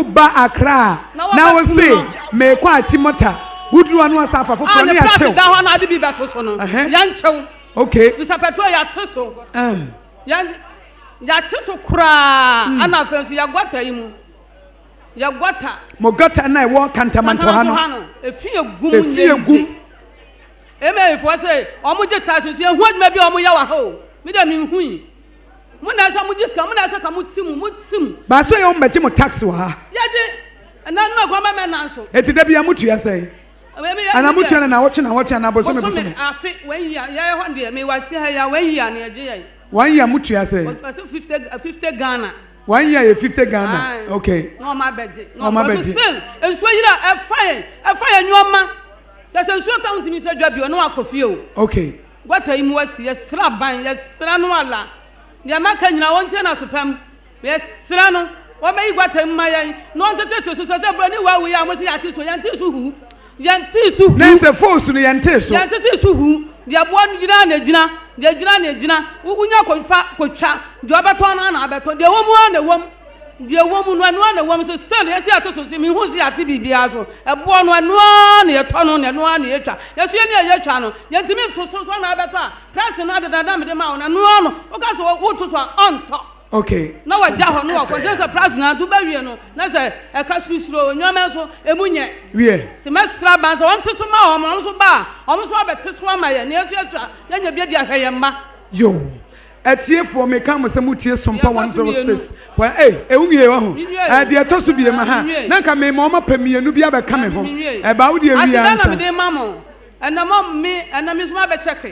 ba Accra now say me kwa chimota wudru anu asafa foforo ne achew da ho na de bi beto so no yan chew okay Mr. Petro ya teso ya teso kura ana fenso ya gwata yimu ya gwata mo gata na e wo Kantamanto ha no efie gum eme fo say omo je taso so hu aduma bi omo ya wa ho me da mi hu muna sa mu jiska muna sa ka mutsimu ba so ye o mbeji mo tax wa ha yaje na no kwa ma na nso eti da bia mutu ya say ana mutu na wo che na boso me boso me afi wan ya ye ho de me wasi ha ya wan ya na eje ye wan ya mutu ya say 50 Ghana 1 year 50 Ghana okay no ma beje still enso yira e fa nyoma tese enso account mi se dwa bi no akofie o okay gwata yi mu wasi ye sra ban ye sra no ala ya maka nyina wonte na sopam ye sra no wo be igwata mma yan no tete so so bro ni wa wu ya mo se ya ti so yan ti so hu na se force no yan ti so yan ti so hu dia bo nyina na gina dia gina na gina unya kofa kotwa dia obeto na abeto dia wo mu na wom dia wo mu no na wom so still yes ya to so si mi hu si ati bibia so ebo no na ye to no na ye twa yes ye na ye twa no ye timi to so na abeto a person na dada me de ma no no o ka so wo to so on top okay na wa ja ho no wa just a price na to ba wie no na say e ka susuro nyoma so emunye wie ti mesra ban so won to so ma o so ba o so abete so ama ye na esu atwa ya nya bia di ahweye mma yo atiefo me ka mo se mutie Sompa 106 kwa ehunwie wa ho de etoso bie ma ha na nka me ma pamienu bia be ka me ho ba wo de wi ansa na me de mamo na me so ma be check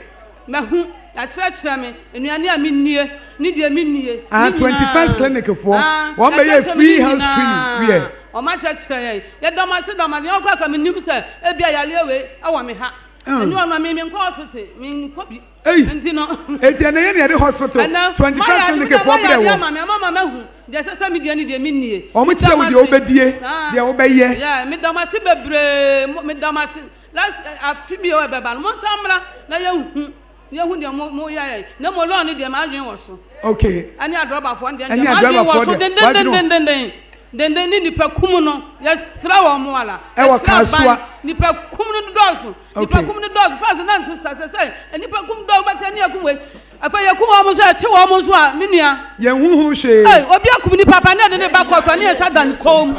me hu ya kire me enuane a me nie ni de me nie 21st clinic for one be free health screening wie o ma kire ye domase domase o kwa ka me nim se e bia ya lewe e wo me ha enu ona me nko hospital me nko bi Entino. Etienne ye de hospital. 21st clinic for be wo. Mama hu. De sesa me de ni de minnie. O mo kire wo de obedie. De wo be ye. Yeah, me damasi bebre, me damasi. Last afibi o be ba. Mo samra na ye hu. Ye hu de mo ye. Na mo lo ni de ma adwen wo so. Okay. Ani adroba fo de ma adwen wo so den ni nipa kum no yesra wo mo ala yesra nipa kum no dozo nipa kum no dozo fa se na ntsa se nipa kum do ba te ne akum we afa ye kum wo mo so a che wo mo so a menia ye huhu hwe obi akum ni papa ne de ne ba koto ne yesa dan kom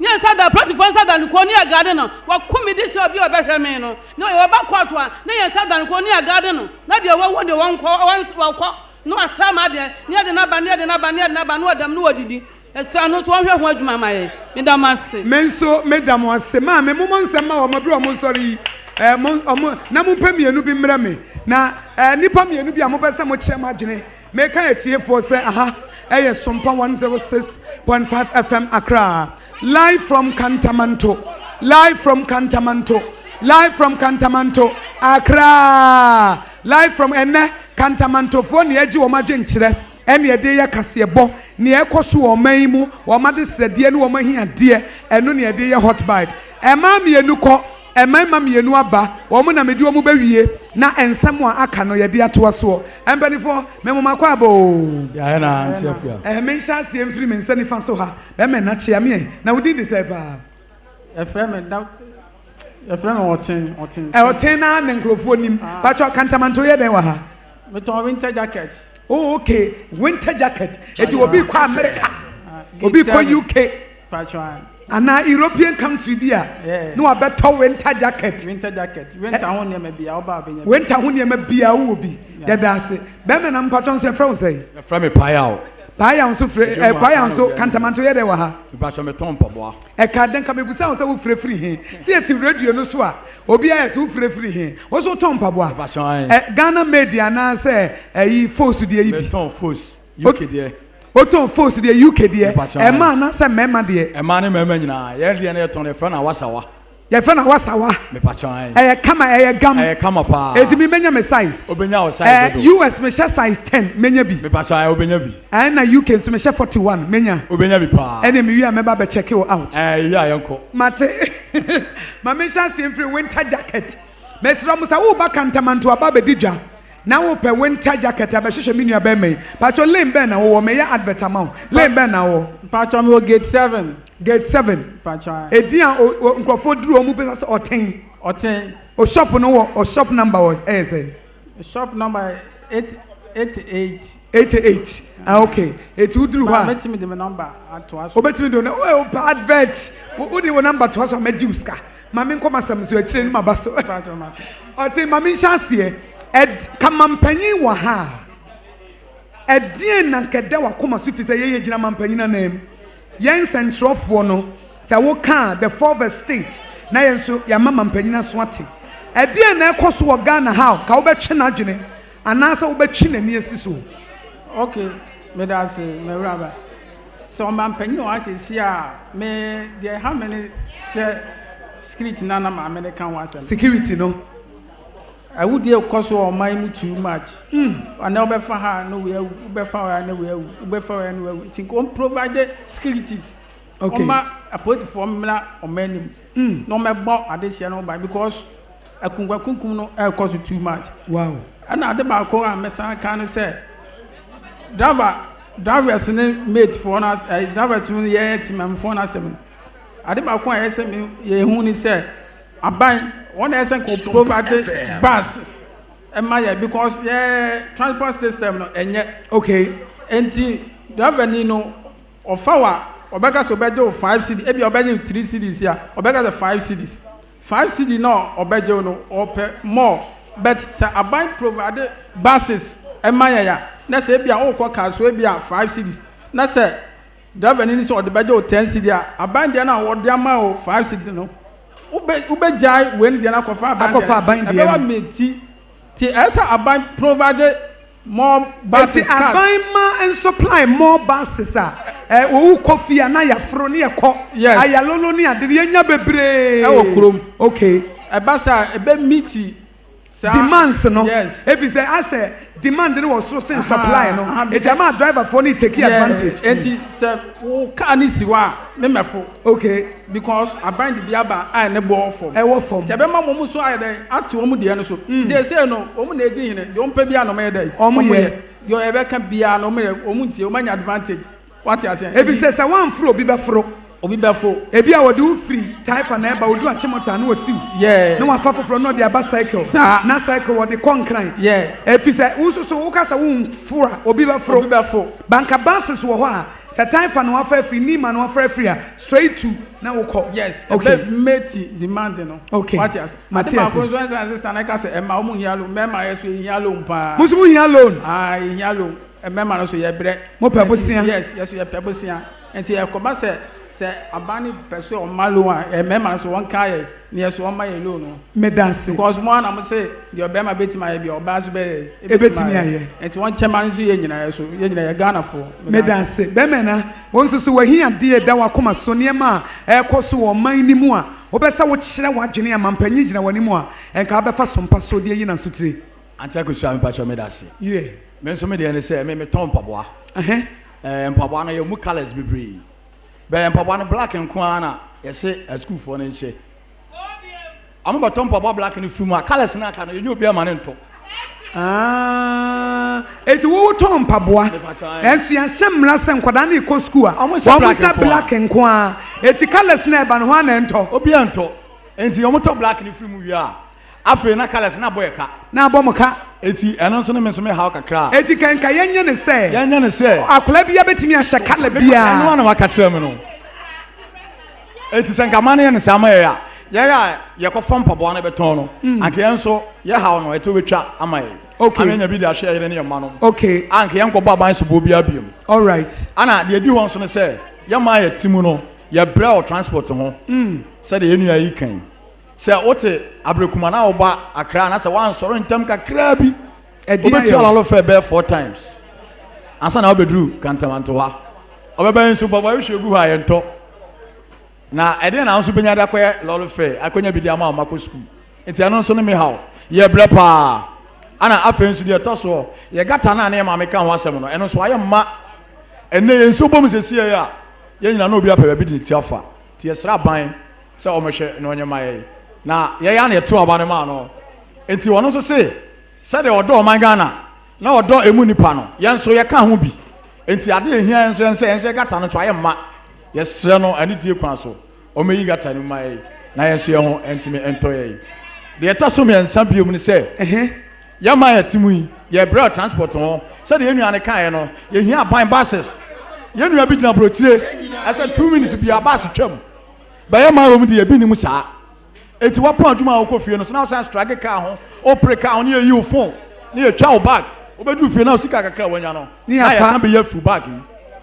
ne yesa da platform sa dan ko ne agade no wa kum di se obi obehwe me no ne wo ba koto a ne yesa dan ko ne agade no na de wo de won ko no asama de ne de na ba no adam no odidi esa no so hwe ho adwuma maye me da mase menso medam ase ma me mo nsem ma wo mabro mo sori na mo pamienu bi mra me na nipa mienu bi a mo pese mo kire ma adwene me ka etiefo se aha eye Sompa 106.5 FM Accra live from Kantamanto Accra live from ene Kantamanto fo ne agi wo madwen kire ene ede ya kasebo ne ekoso wo man mu wo made srede ne wo mahia de eno ne ede ya hot bite ema mienu ko ema mienu aba wo mo na medi wo mo bawie na ensem a aka no ye de ato aso embenifo memoma kwa abo ya na antiafia me nsa se mfiri me nsa nifa so ha be me na chia me na wodi de say ba efrem wotin wotin na nkrofo nim but Kantamanto ye den wa ha me ton winter jacket. Oh, okay. Winter jacket. It will be kwa America. Will be kwa UK. Patron. And now European country beer. No, I better winter jacket. Winter hunya me bia oba be. Winter hunya me bia wo bi. Ya that's it. Be me na patron say from say. From me paya. Paya so free. Paya so Kantamanto ye de wa ha. Patron me ton paboa. E ka den ka me busa so wo free he. See at radio no so a. Obi ayes wo free he. Wo so ton paboa. Ghana media na say yi force de yi bi. Ton force. UK de. Oton force de UK de. E ma na say mema de. E ma ne mema nyina. Ye de na ton e fra na wasawa. Ye fra na wasawa. Me patron. Kama gam. Kama pa. Etimi menya me size. Obenya o size do. US me share size 10 menya bi. Me patron obenya bi. Na UK so me share 41 menya. Obenya bi pa. Ene me wi a me ba be check you out. Wi a yanko. Mate. Ma me share sem free winter jacket. Me sra mo sa wo ba Kantamanto aba be didwa. na wo pe winter jacket abehwehwe me nua be me pacho lane ben na wo me ya advert amount lane ben na wo pacho me gate 7 pacho edian nkrofo duru omu pesa se oten o shop no wo o shop number was say shop number 88 okay duru ha betimi de number ato o betimi do na o advert wo de wo number to aso magi uska mami nkoma samso akire ni mabaso oten mami nhyase kamampanyin wa ha edien na nkeda wa koma so fi se ye gina mampanyin na nam yen centrofo no se wo ka the fourth state na yen so ya mampanyin na so ate edien na ekoso wo Ghana ha ka wo betwe na adwene anasa wo betwe na ni asiso okay me da say me raba so mampanyin o asesi a me there how many say security na na American one security no I would deal cost or mine too much. I never for her, no way, Ubefa, no way, Ubefa, anyway. Think on provided securities. Okay. I put the formula or many. No, my bought additional by because I couldn't go no air cost too much. Wow. And I did about call and Messiah kind of said, Drivers made for us, drivers to the year team and 407. I did about quite SME, who said, I buy. One person could provide buses and my because transport system and yet okay and the revenue of our Obeka Sobedo 5 cities, every Obeka 3 cities here, Obeka the 5 cities. 5 cities no Obejo no or more, but sir I buy provided buses and my that's a be all cars will be 5 cities. That's the revenue is or the Bejo 10 cities. I buy there now what their mile 5 cities no. Ube jai when the akofa band the meti ti esa aban provided more buses aban ma and supply more buses wo coffee na ya fro ne yakọ ayalolo ne ade yenya bebre e wo krom okay e basa e be meet demands no yes if you say as demand no was so say supply no it am driver for need take advantage enti say wo car ni siwa me mefo okay because aban the biaba I ne bo form e wo form te be ma mo so aye dey ati wo mu de no so say no wo mu na edi hine yo mpa bia no me dey omo ye yo e be ka bia no me wo mu ntie wo manya advantage what you say if you say one fro obi be fro obi befo ebi a wodi free type na eba wodu achimota na wasiu na wafa foforo no de aba cycle na cycle wodi concrete efi se unsusu ukasa wumfura obi befo banka buses wo ho a se type na wafa free ni ma na wafa free a straight to na wokọ yes okay meti demand no okay Matthias so sister na ka se e ma omu hialo me ma yeso hialo mpa musu hialo hialo e me ma no so ye bre mo pebosia yes yeso ye pebosia enti e ko ba se abani person o malo a mema so won kai ne so won maye lo no me dance because mo na mo say the obema betima ye bi oba so be betimi aye enti won chema nso ye nyina so ye nyina ye Ghana fo me dance be me na won so wahi ade da wakoma so ne ma ekoso wo man ni mu a obesa wo kyere wadwene ya mampanyi gina wani mu a enka abefa sompa so de yi na so tire anti akosu am pacho me dance ye me nso me de ne say me ton mpaboa mpaboa na ye mu colors bebre be mpaboa na black nko ana ye se school for na nche am ba ton mpaboa black ni fimu a colors na aka no ye obi ama ne nto eti wo ton mpaboa enso ya semra se nkwada na iko school a wo se black nko a eti colors na eba no ho ana nto obi anto enti yo to black ni fimu wi a afi na colors na boy ka na abomuka eti eno nso ne me so me ha kakra eti kanka yenye ne se akola bia betimi ahye kala bia eno na waka kire me no eti senka mane ne sama ya ye ko fom pabo na beton no anke enso ye ha no eto wetwa amaye okay amenya bi da hye yere ne ye ma no okay anke ye nko ba ban so bo bia biom all right ana de di won so ne se ye ma ye timu no ye bra o transport ho se de ye nua yi kan se ote abrekuma na oba akra na se wan soro ntam kakra bi obetu alalo fe be 4 times ansa na obedru Kantamanto ha obeba nso baba we hwegu ha ye nto na ede na nso benya da koye lolo fe akonya bi di ama mako school enti ano nso ne me hawo ye bre pa ana afen nso de toso ye gata na na ma me kan ho asem no eno nso aye ma enne ye nso bom sesie ya ye nyina na obi apa bi di tiafa ti esra ban se o mehwe no nyema ye na ye ya na eto aba ne ma no enti wono nso se said the odo man Ghana na odo emu nipa no yen so ye ka ho bi enti ade ehia enso gata no so ayema yesre no ani die kwan so o meyi gata ni mai na yeso ye ho entime entoye de eta so me ensa biom ni se ya ma ya timu yi ye bread transport ho said the enu ane kan no ye hia ban buses ye nu abi gina brotire asa 2 minutes bi abas twam ba ya ma wo mu de bi ni mu saa enti wa pon adwuma wo kofie no so na san strike car ho o pre car on ye phone ni ye twa o bag obedu fie na o sika kakra wanya no na ya san be ye fu bag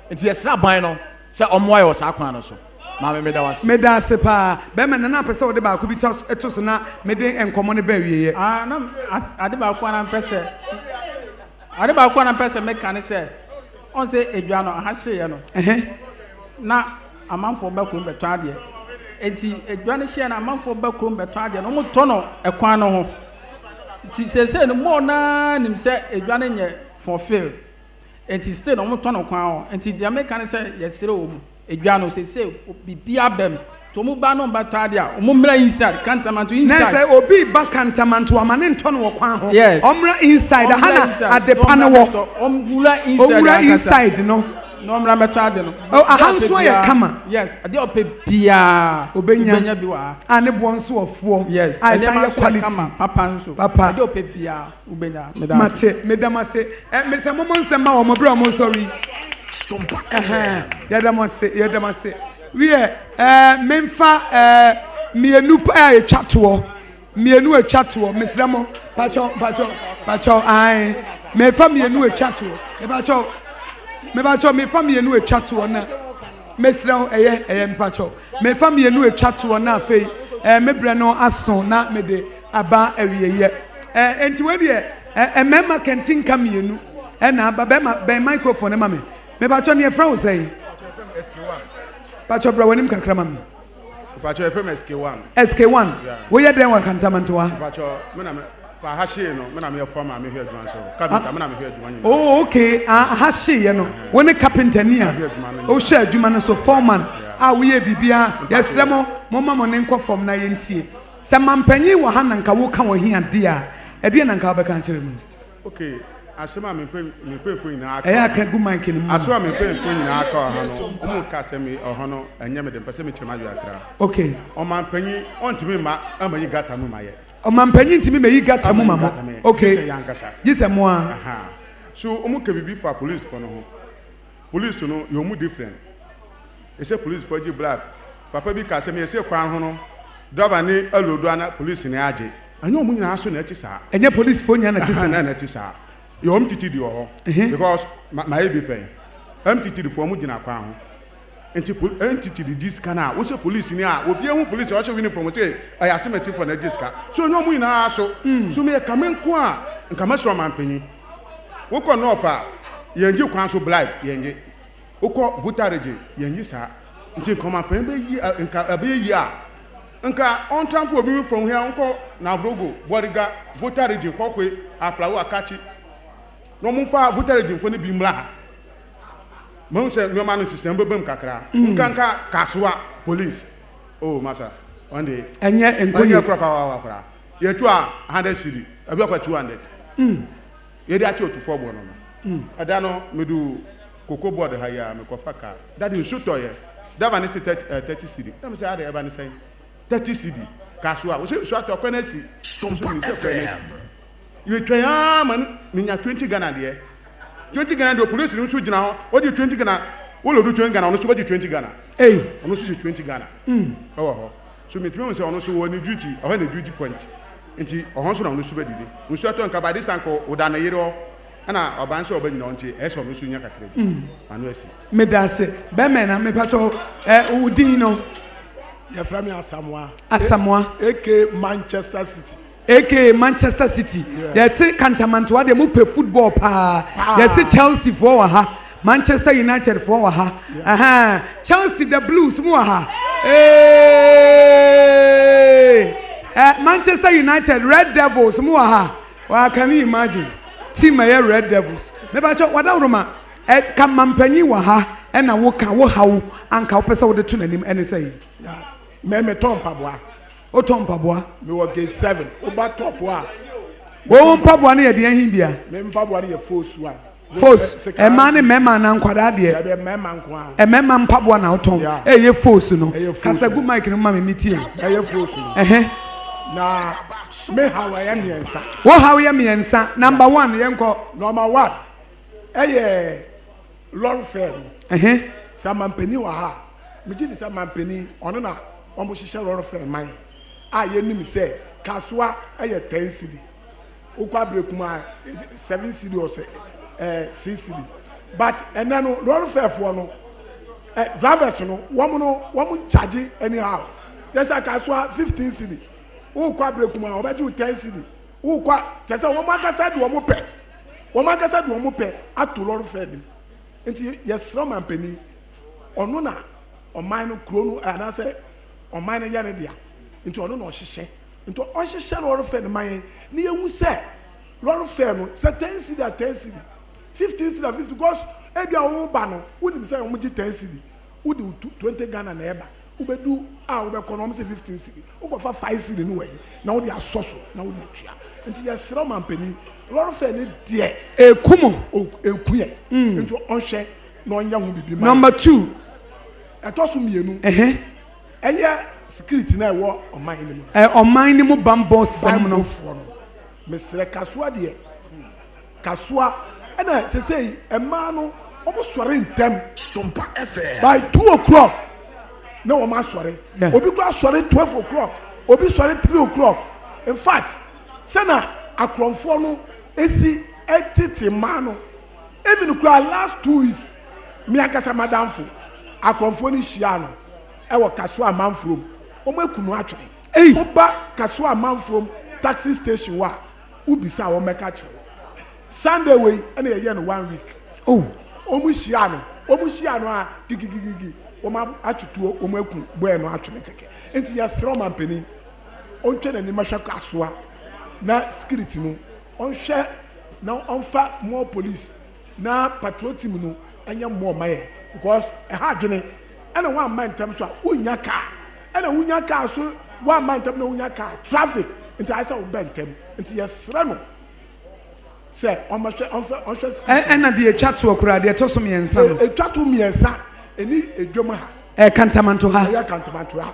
enti ye sra ban no se omo ayo sa kwan no so ma me da wase pa be me na pese o de ba ko bi to so na me de enkomo ne ba wieye na ade ba ko na pese me kan se on se edwa no ha hye no na amanfo ba ko beto ade enti edwa ne hye na amanfo ba ko beto ade no mo to no ekwan no ho ti sese no mo na nim se edwa ne nye fulfill enti still no mo to no kwan ho enti dia me kan se yesere wo mu edwa no sese bibia bem to mo ba no beto ade a mo mra inside Kantamanto inside na se obi ba Kantamanto amane nto no kwan ho omra inside hana adepa no wo omgula inside no no mra beto ade no ahanso ye kama yes ade ope bia obenya bi wa ane bonso ofo yes ade ma quality kama papa nso ade ope bia obenya medamase me se mo nsem ma wo mo bra mo sorry Sompa yadamase wie memfa mienu pa etwato mienu etwato mesramo pacho ai mefa mienu etwato mebacho mefa mienu etwato na mesrao eye mpacho mefa mienu etwato na afei mebre no aso na mede aba awieye enti we de mema kentin ka mienu na aba be microphone ma me me bacho ne friend say bacho bra wanim kakra ma me bacho from SK1 we ye den wa Kantamanto wa bacho me na me pa ha hye no me na me form me hwe adwan so carpenter me na me hwe adwan oh okay ha hye no we ne carpenter ni a o hye adwuma no so foreman we ye bibia yesre mo mama mo ne nko form na ye ntie se mampanyi wo ha na nka wo ka wo hia de a e de na nka wo be kan kire mu okay asema me pe fo nyina aka aka gu mic ni mu asema me pe fo nyina aka ho no o ka se me ho no anya me de pese me chema ju akra okay o mampanyi ontimi ma amayi gata mu maye o mampanyi ntimi meyi gata mu mama okay yise mo a aha so o mu ka bibi for police for no ho police no yo mu different e say police for ji black papa bi ka se me say kwan ho no driver ni alodo ana police ni age anya o mu nyina aso na echi saa enye police fo nyina na tisa na echi saa yo mtiti di ho because my be pen mtiti di for mu gina kwa ho entity di diska na wo se police ni a obi ehu police wo se uniform say aya semeti for na diska so no mu ina so so me kamen ko a nka masro mampanyi wo ko no fa yenji kwan so bribe yenji wo ko voter regime yenji sa nti nka mampanyi be yi nka abe yi a nka on transfer obi from here nko na vrogo bodiga voter regime ko kwe aplawo akachi no mu fa voter regime fo ni bi mra mo se no man system bebem kakra nkanka kaswa police oh masa one day enye enkonye kra ye tu a 100 cedi abi akwa 200 ye di achi otu 4 bo no ada no medu koko board ha ya me ko faka daddy nsuto ye dava ni 30 cedi na me say ada eba ni say 30 cedi kaswa wo se so ato kwenesi Sompa ni se kwenesi you twa man minya 20 Ghana de 20 Ghana the police no so gina ho what do 20 Ghana wo lo do 20 Ghana no so be 20 Ghana ono so 20 Ghana ho so me tell me say ono so woni duty o ha na duty point nti o so na ono so be didi nso ato nka ba disanko oda na yere ho ana oban so obanyina onti e so ono so nya kakra anu asi me dase be me na me pato udin no ya fra me Asamoah AK Manchester City yeti Kantamanto wa de mu pe football pa yesi Chelsea for wa ha Manchester United for wa ha Chelsea the Blues mu wa ha Manchester United Red Devils mu wa ha wa can you imagine team Red Devils me ba cho wada uruma ka mampanyi wa ha na wo ka wo hawo anka wo pese wo de to nanim ene say me tom paboa o tom paboa me wo gate 7 o ba top wa wo mpaboa no ye de ahin bia me mpaboa no ye force one force e man mema na nkwada de ya be mema nko a e mema mpaboa na oton e ye force no kasa gu mic no ma me metie e ye force no na me hawa ya miensa wo hawa ya miensa number 1 yenko number 1 ye lord fair sa mampeni wa ha me ji sa mampeni ono na ombo hihye lord fair man a ye nim se kaswa ye 10 cedi ukwa brekuma 7 cedi or 6 cedi but enano lord fair for no drivers no womu charge anyhow there's a kaswa 15 cedi ukwa brekuma obeju 10 cedi ukwa tese womu akasa de womu pe atu lord fair dim nti yesro mampeni ono na oman no kro no ana se oman no ya ne dia nti ono na ohihye nti ohihye lord fair no man ni yehu se lord fair no se 10 cedi 15 cedi 50 because ebia wo ba no wonim se wo gi 10 cedi wo di 20 Ghana na eba wo bedu a wo be kono se 15 cedi wo go fa 5 cedi no we na wo di asoso na wo di atua nti yesro mampeni lord fair ni die ekumo ekuye nti onhwe na onya hu bibi ma number 2 etoso mienu eye security na ewo oman ni mu oman ni mu bambo sem no mesre kasua de kasua na sesei ema no omo sore ntem Sompa FM by 2 o'clock na o ma sore obi kwa sore 12 o'clock obi sore 3 o'clock in fact sana akromfo no esi etiti ma no even kwa last 2 weeks mi akasa madamfo akromfo ni hia no ewo kasua manfrom omo ekunu atwere oba kasua manfrom taxi station wa ubisa wo meka che Sunday way na ye no 1 week omo hia no a gigigigi omo atutu omo ekun boy no atwere keke enti ya sro mampeni ontwe na ni mahwa kasua na security no onhwe na onfa more police na patrol team no anya more maye because e ha dwene ana one man tam so unya car ana unya car so one man tam na unya car traffic into I say obentem into yesra no say onhwe ana de chat okura de to so miensa no etwato miensa eni edwom ha Kantamanto ha ya Kantamanto ha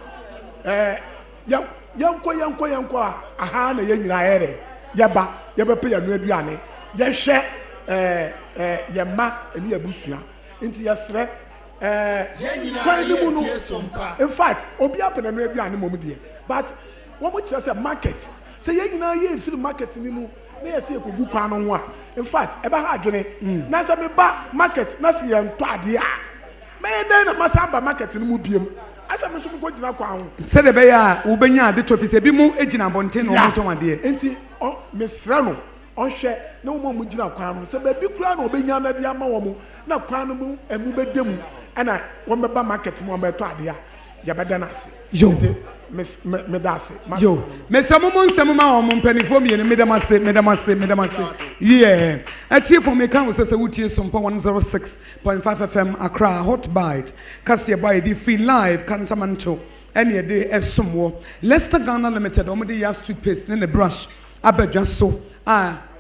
yanko aha na yanyira ere yaba pe ya no aduane yehwe yema eni abusua nti yesre kwani mu no in fact obi apena no aduane mom de but wo mo kire say market say yanyina ye feel market ni mu na yesi ekogu kwa no ho a in fact eba ha adwene na say me ba market na say yento ade a me den na masamba market ni mu biem asa me so ko gina kwa ho se de be ya wo benya ade to fi se bi mu egina bonten no mo to ade enti me sra no onhwe na wo mo gina kwa no se ba bi kura na obenya na de ama wo mo na kwa no mu emu bedemu ana wo me ba market mu ba to ade a ya beda na ase yo me da ase yo me samu mo nsemu ma wo mo mpanifo mi ne medamase yeah ati for me kan wo se wutie Sompa 106.5 FM Accra hot bite kase boy di free live Kantamanto ene de esomwo Leicester Ghana Limited omde ya toothpaste ne brush abadwa so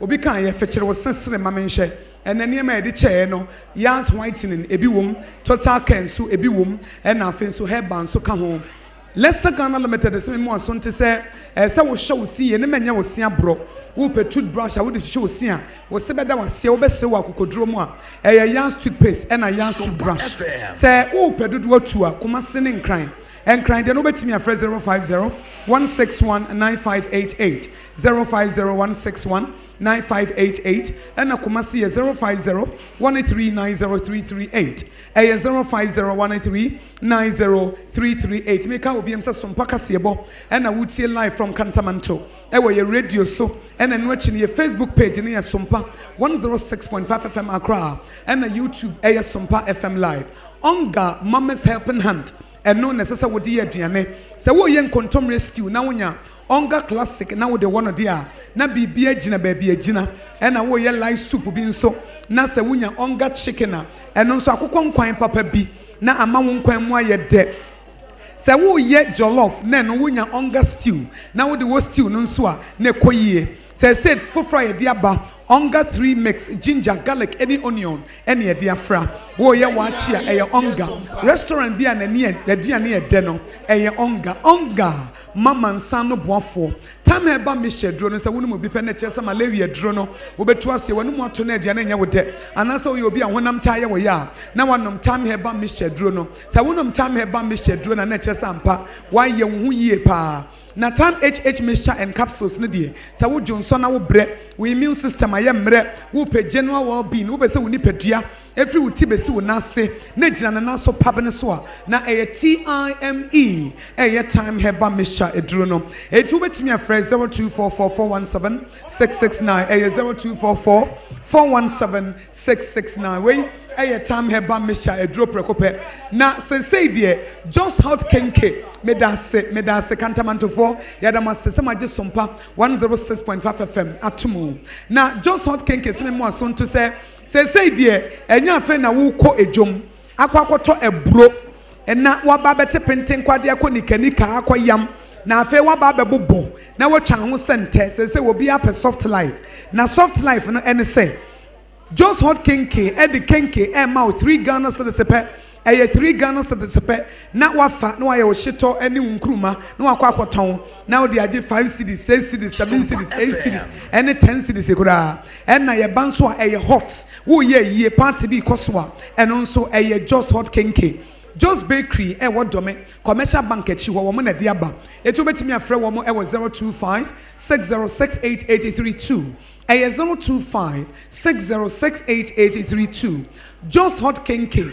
obi kan ye fekere wo sesere ma menhwe ene niam e de chair no yas whitening ebi wom total kensu ebi wom ena afen so hair band so ka ho Leicester Ghana Limited is mo asonte se se wo hwe wo sie ne manya wo sia bro wo pe toothbrush a wo de hwe wo sia wo se beda wo sie wo be se wo akokodro mu a yas toothpaste ena yas toothbrush se wo pe dodo atu a kuma se ne nkran enkran de no betimi afre 050 161 9588 050 9588 and Kumasi 050 1839038 050 1839038 make out be Sompa Kasiebo and I would see live from Kantamanto where your radio so and then watching your Facebook page in your Sompa 106.5 FM Accra and a YouTube Sompa FM live Onga Mama's Helping Hand and no necessary would dear Diane so wo yen contemporary stew now nya Onga classic na wo de wono dia na bibia gina baby agina e na wo ye live soup bi nso na se wunya onga chicken na eno nso akokon kwan papa bi na ama wo nkwan mu aye de se wo ye jollof na no wunya onga stew na wo de wo stew no nso a na koyie say fofra ye dia ba onga 3 mix ginger garlic any onion any ye dia fra wo ye wa chi a ye onga restaurant bi anani e aduane ye de no ye onga mama nsan no boafo time heba mixture duro no se wonu mu bi pe na chese malaria duro no wo betu ase wonu mu ato na aduane nya wo de anasa wo ye obi a honam ta ye wo ya na wanom time heba mixture duro no se wonom time heba mixture duro na chese ampa wa ye wo hu yie pa na time HH mixture and capsules no die sa wo jonso na wo bre wo immune system ayemre wo pe general well being wo be se wo ni pedua every wo ti be se wo na se na gina na so pabne so a na TIME time heba mixture eduro no etu betimi afre 0244417669 0244417669 we time heba mixture eduro prekope na say die just hot kenke medase Kantamanto for yadama sesema je Sompa 106.5 FM atumu na just hot kenke seme mo aso to say die enya afa na wo kɔ ejom akwakoto eburo na waba bete penten kwade akonikanika akoyam na afa waba bebobo na wotwa ho sente say obi apɛ soft life na soft life no ene say just hot kenke the kenke ma 3 Ghana cedis pe 3 Ghana cedis pe na wafa na waye wo hyeto ene nkruma na wakɔ akoton na wo de age 5 cedis 6 cedis 7 cedis 8 cedis ene 10 cedis ekura na ye banso a hot wo ye yie party bi kosoa eno nso just hot kenke Just Bakery what dome commercial bank echi wo mo na dia ba etu betimi afre wo mo 025 6068832 025 6068832 just hot kenke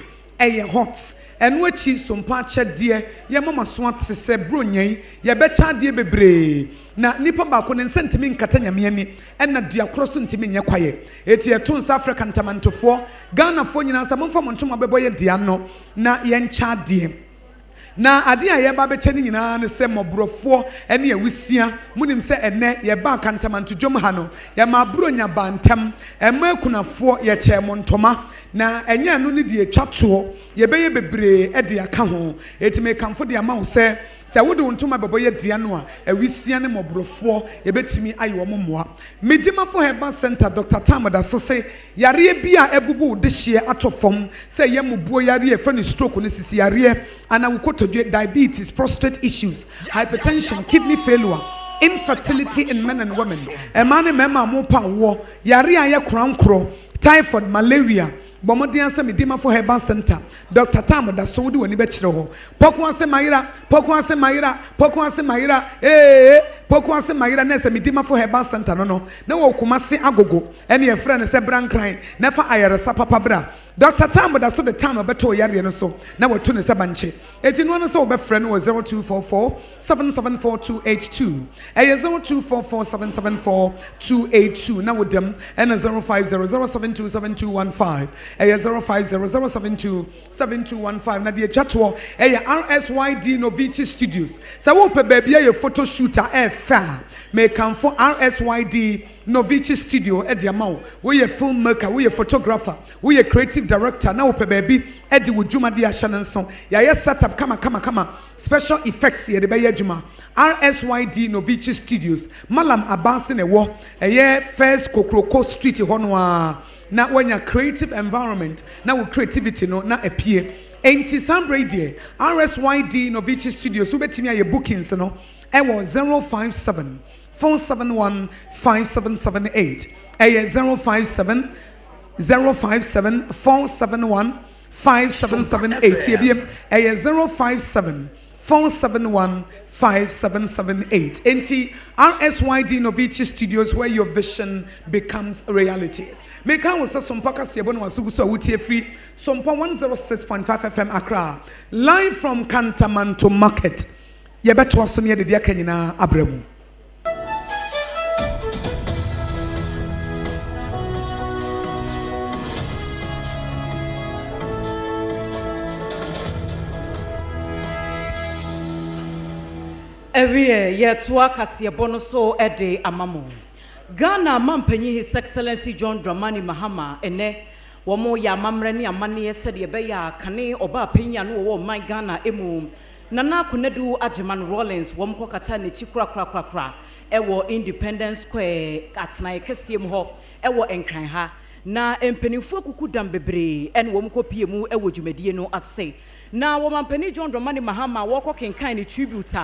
hot eno echi sompa chede ye mama so atse bronyan ye becha de bebre na nipa ba ko ne nsentimi nkata nyame ani ena dua kroso ntimi nye kwaye eti eto nsa Africa Kantamantofo Ghana fo nyina sa momfa montoma beboye dia no na ye ncha de na ade a ye ba beche ni nyina ne se mobrofo ene awusia munim se ene ye ba Kantamanto dwom ha no ye ma bronya bantam ema kunafo ye che montoma na enye anu ne de atwato ye beye bebre e de aka ho etime kamfo de ama wo se wode wontoma beboye dia no a awusia ne mobrofo ye betimi ayo momoa medimafo heba center Dr. Tamoda so se yare bia ebubu de hye atofom se ye mubuo yare e frani stroke ne sisi yare ana wukoto diabetes prostate issues hypertension kidney failure infertility in men and women emane mema mo pa wo yare aye krankro typhoid malaria Bomodian se medimafo heba center Dr. Tamoda so wodi woni be kire ho poko ase mayira poko ase mayira na se medimafo heba center no na wo kumase agogo ene e frɛ ne se brankran na fa ayaresa papa bra Dr. Tamoda so the time obeto yare no so na wo to ne se banche eti no no so wo be frɛ no 0244 774282 0244 774282 na wo dem ene 0500727215 0500727215 na de chatwo RSYD Novici Studios sa wo pe baby a photo shooter fa me kan for RSYD Novici Studio de amaw we ye filmmaker we ye photographer we ye creative director na wo pe baby e de wudwuma de ahya nso ya ye setup kama special effects ye de be adwuma RSYD Novici Studios Malam Abanse ne wo ye first Kokroko Street hono a na when your creative environment now creativity no na appear enti sambre die RSYD Novici Studios so betimi aye bookings no e wo 057 471 5778 057 471 5778 ebiem 057 471 5778 enti RSYD Novici Studios where your vision becomes a reality. Make us some podcast yebono wasuguso wutie free Sompa 106.5 FM Accra live from Kantamanto Market. Yebeto asome ye de dia kanyina abremu. Ewie yetua kasiyebono so ede amamo. Ghana mampanyi His Excellency John Dramani Mahama ene womo ya mamre ni amane yese de be ya kane oba panya no wo man Ghana emu Nana Kunedu Ajiman Rollins Womko Katani Chikra Ewo Independence Square Atna Kesiem Ho Ewo Enkranha na empenifo kuku dambebre en womko piemu ewo dwumadie no ase na womampani John Dramani Mahama woko kenkan ni tribute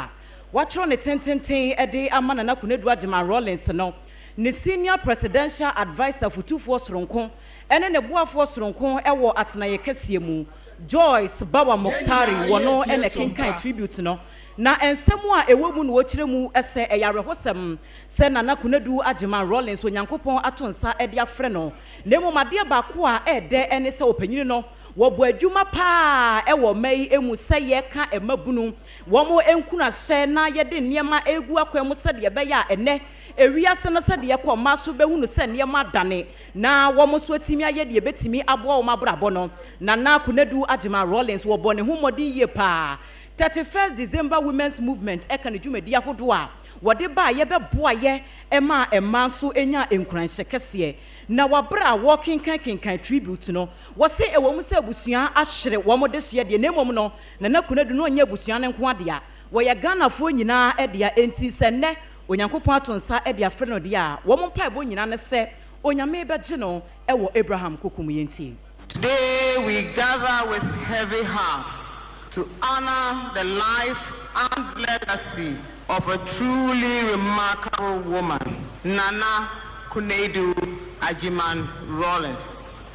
watro ne tententen ede ama Nana Kunedu Ajiman Rollins no ne senior presidential advisor futufo soronko ene ne boafo soronko ewo atna Kesiemu Joyce Bawa Moktari wono ene kenkan tribute no na ensemu a ewo mu no wokire mu ese eyarehosem se Nana Kunedu Ajiman Rollins onyankopon atonsa ede afre no nemo made ba ko a ede ene se opanyini no wo bo adwuma pa ewo mai emu se ye ka emabunu wo mo enkuna hye na ye de niema egu akwam se de be ya ene ewiase no se de ye ko maso behunu se niema dane na wo mo so timi aye de betimi abo wo mabrabo no Nana Kunedu Ajiman Rollins wo bo ne humodin ye pa 31st December Women's Movement ekane dwumadi ahodo a wode ba ye be boa ye ema emanso enya enkuranhye kese na wabra walking kan tribute no wose ewo mu se abusua ahire wo mo de hye de nemom no Nana Kunedu no nya abusua ne nko ade a wo ye Ghana fo nyina ede a enti se ne onyankopon atonsa ede afre no de a wo mo pa ebo nyina ne se onyame beje no ewo Abraham kokum yenti. Today we gather with heavy hearts to honor the life and legacy of a truly remarkable woman, Nana Kunedu Ajiman Rollins.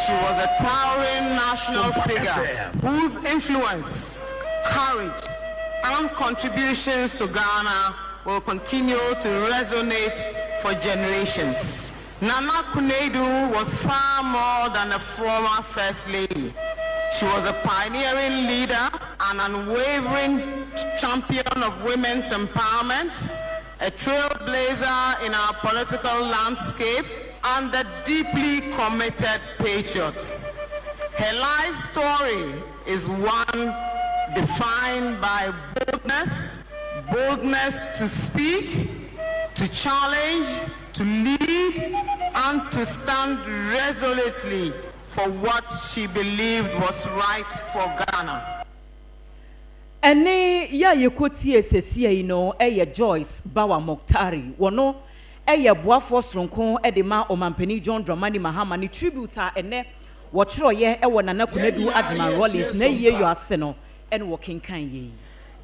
She was a towering national figure whose influence, courage, and contributions to Ghana will continue to resonate for generations. Nana Kunedu was far more than a former First Lady. She was a pioneering leader, an unwavering champion of women's empowerment, a trailblazer in our political landscape, and a deeply committed patriot. Her life story is one defined by boldness to speak, to challenge, to lead, and to stand resolutely for what she believed was right for Ghana. Ene ya yekoti esesie no eye Joyce Bawa Moktari wono eye boafo soronko edema omampani John Dramani Mahama ni tribute a ene wo chiro ye ewo Nana Kunedu Ajiman Rollins na ye yo ase no ene wo kenkan ye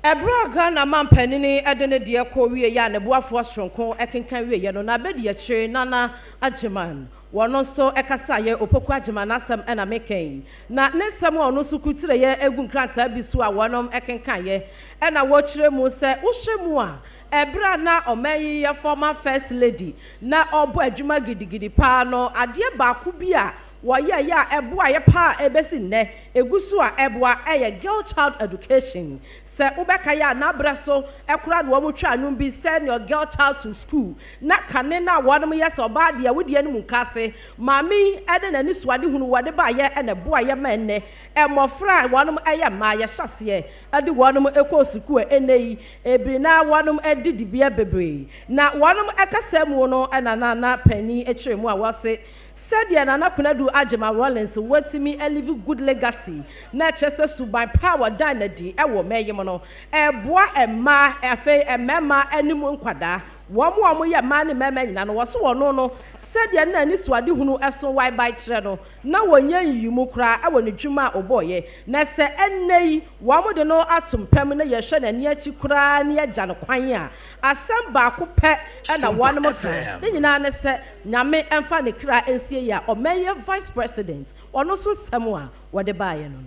Ebra Ghana mampani ni edene de ko wie ya ne boafo soronko ekenkan wie ye no na bedi ye chire Nana Ajiman wono so ekasa ye opoku Ajiman asem ena meken na nesem wono so kutire ye egu nkranta bisu a wonom ekenkan ye ena wo chire mu se wo hwemu a ebra na omayi ye former first lady na obo adwuma gidigidi pa no ade ba ku bi a woye ya eboa ye pa ebesi nne egusu a eboa eye girl child education se ubeka ya na breso ekura no mo twa anum bi send your girl child to school na kane na wonum ye se oba de awudie no munkase mami ede na ni suade hunu wode ba ye ene boa ye menne emofra wonum eye ma ye hyase ade wonum ekọ school enei ebri na wonum edidi bia bebre na wonum ekasam no na pani echiremu a wase said ya Nana Kunedu Ajiman Rollins wetimi live good legacy na chese suban power dynasty ewo meyem no eboa ema efe emema animu nkwada womo ye ma ne mema nyina no woso wono no said ya na ni suade hunu eso wai by kire no na wonya yimu kra ewo ne dwuma oboye na se ennei womo de no atompem na ye hwe na ni achi kra na ye gya no kwan a asem ba ko pe na wono mo ka ne nyina ne se nyame emfa ne kra ensie ya o meye vice president ono so sem a wode baaye no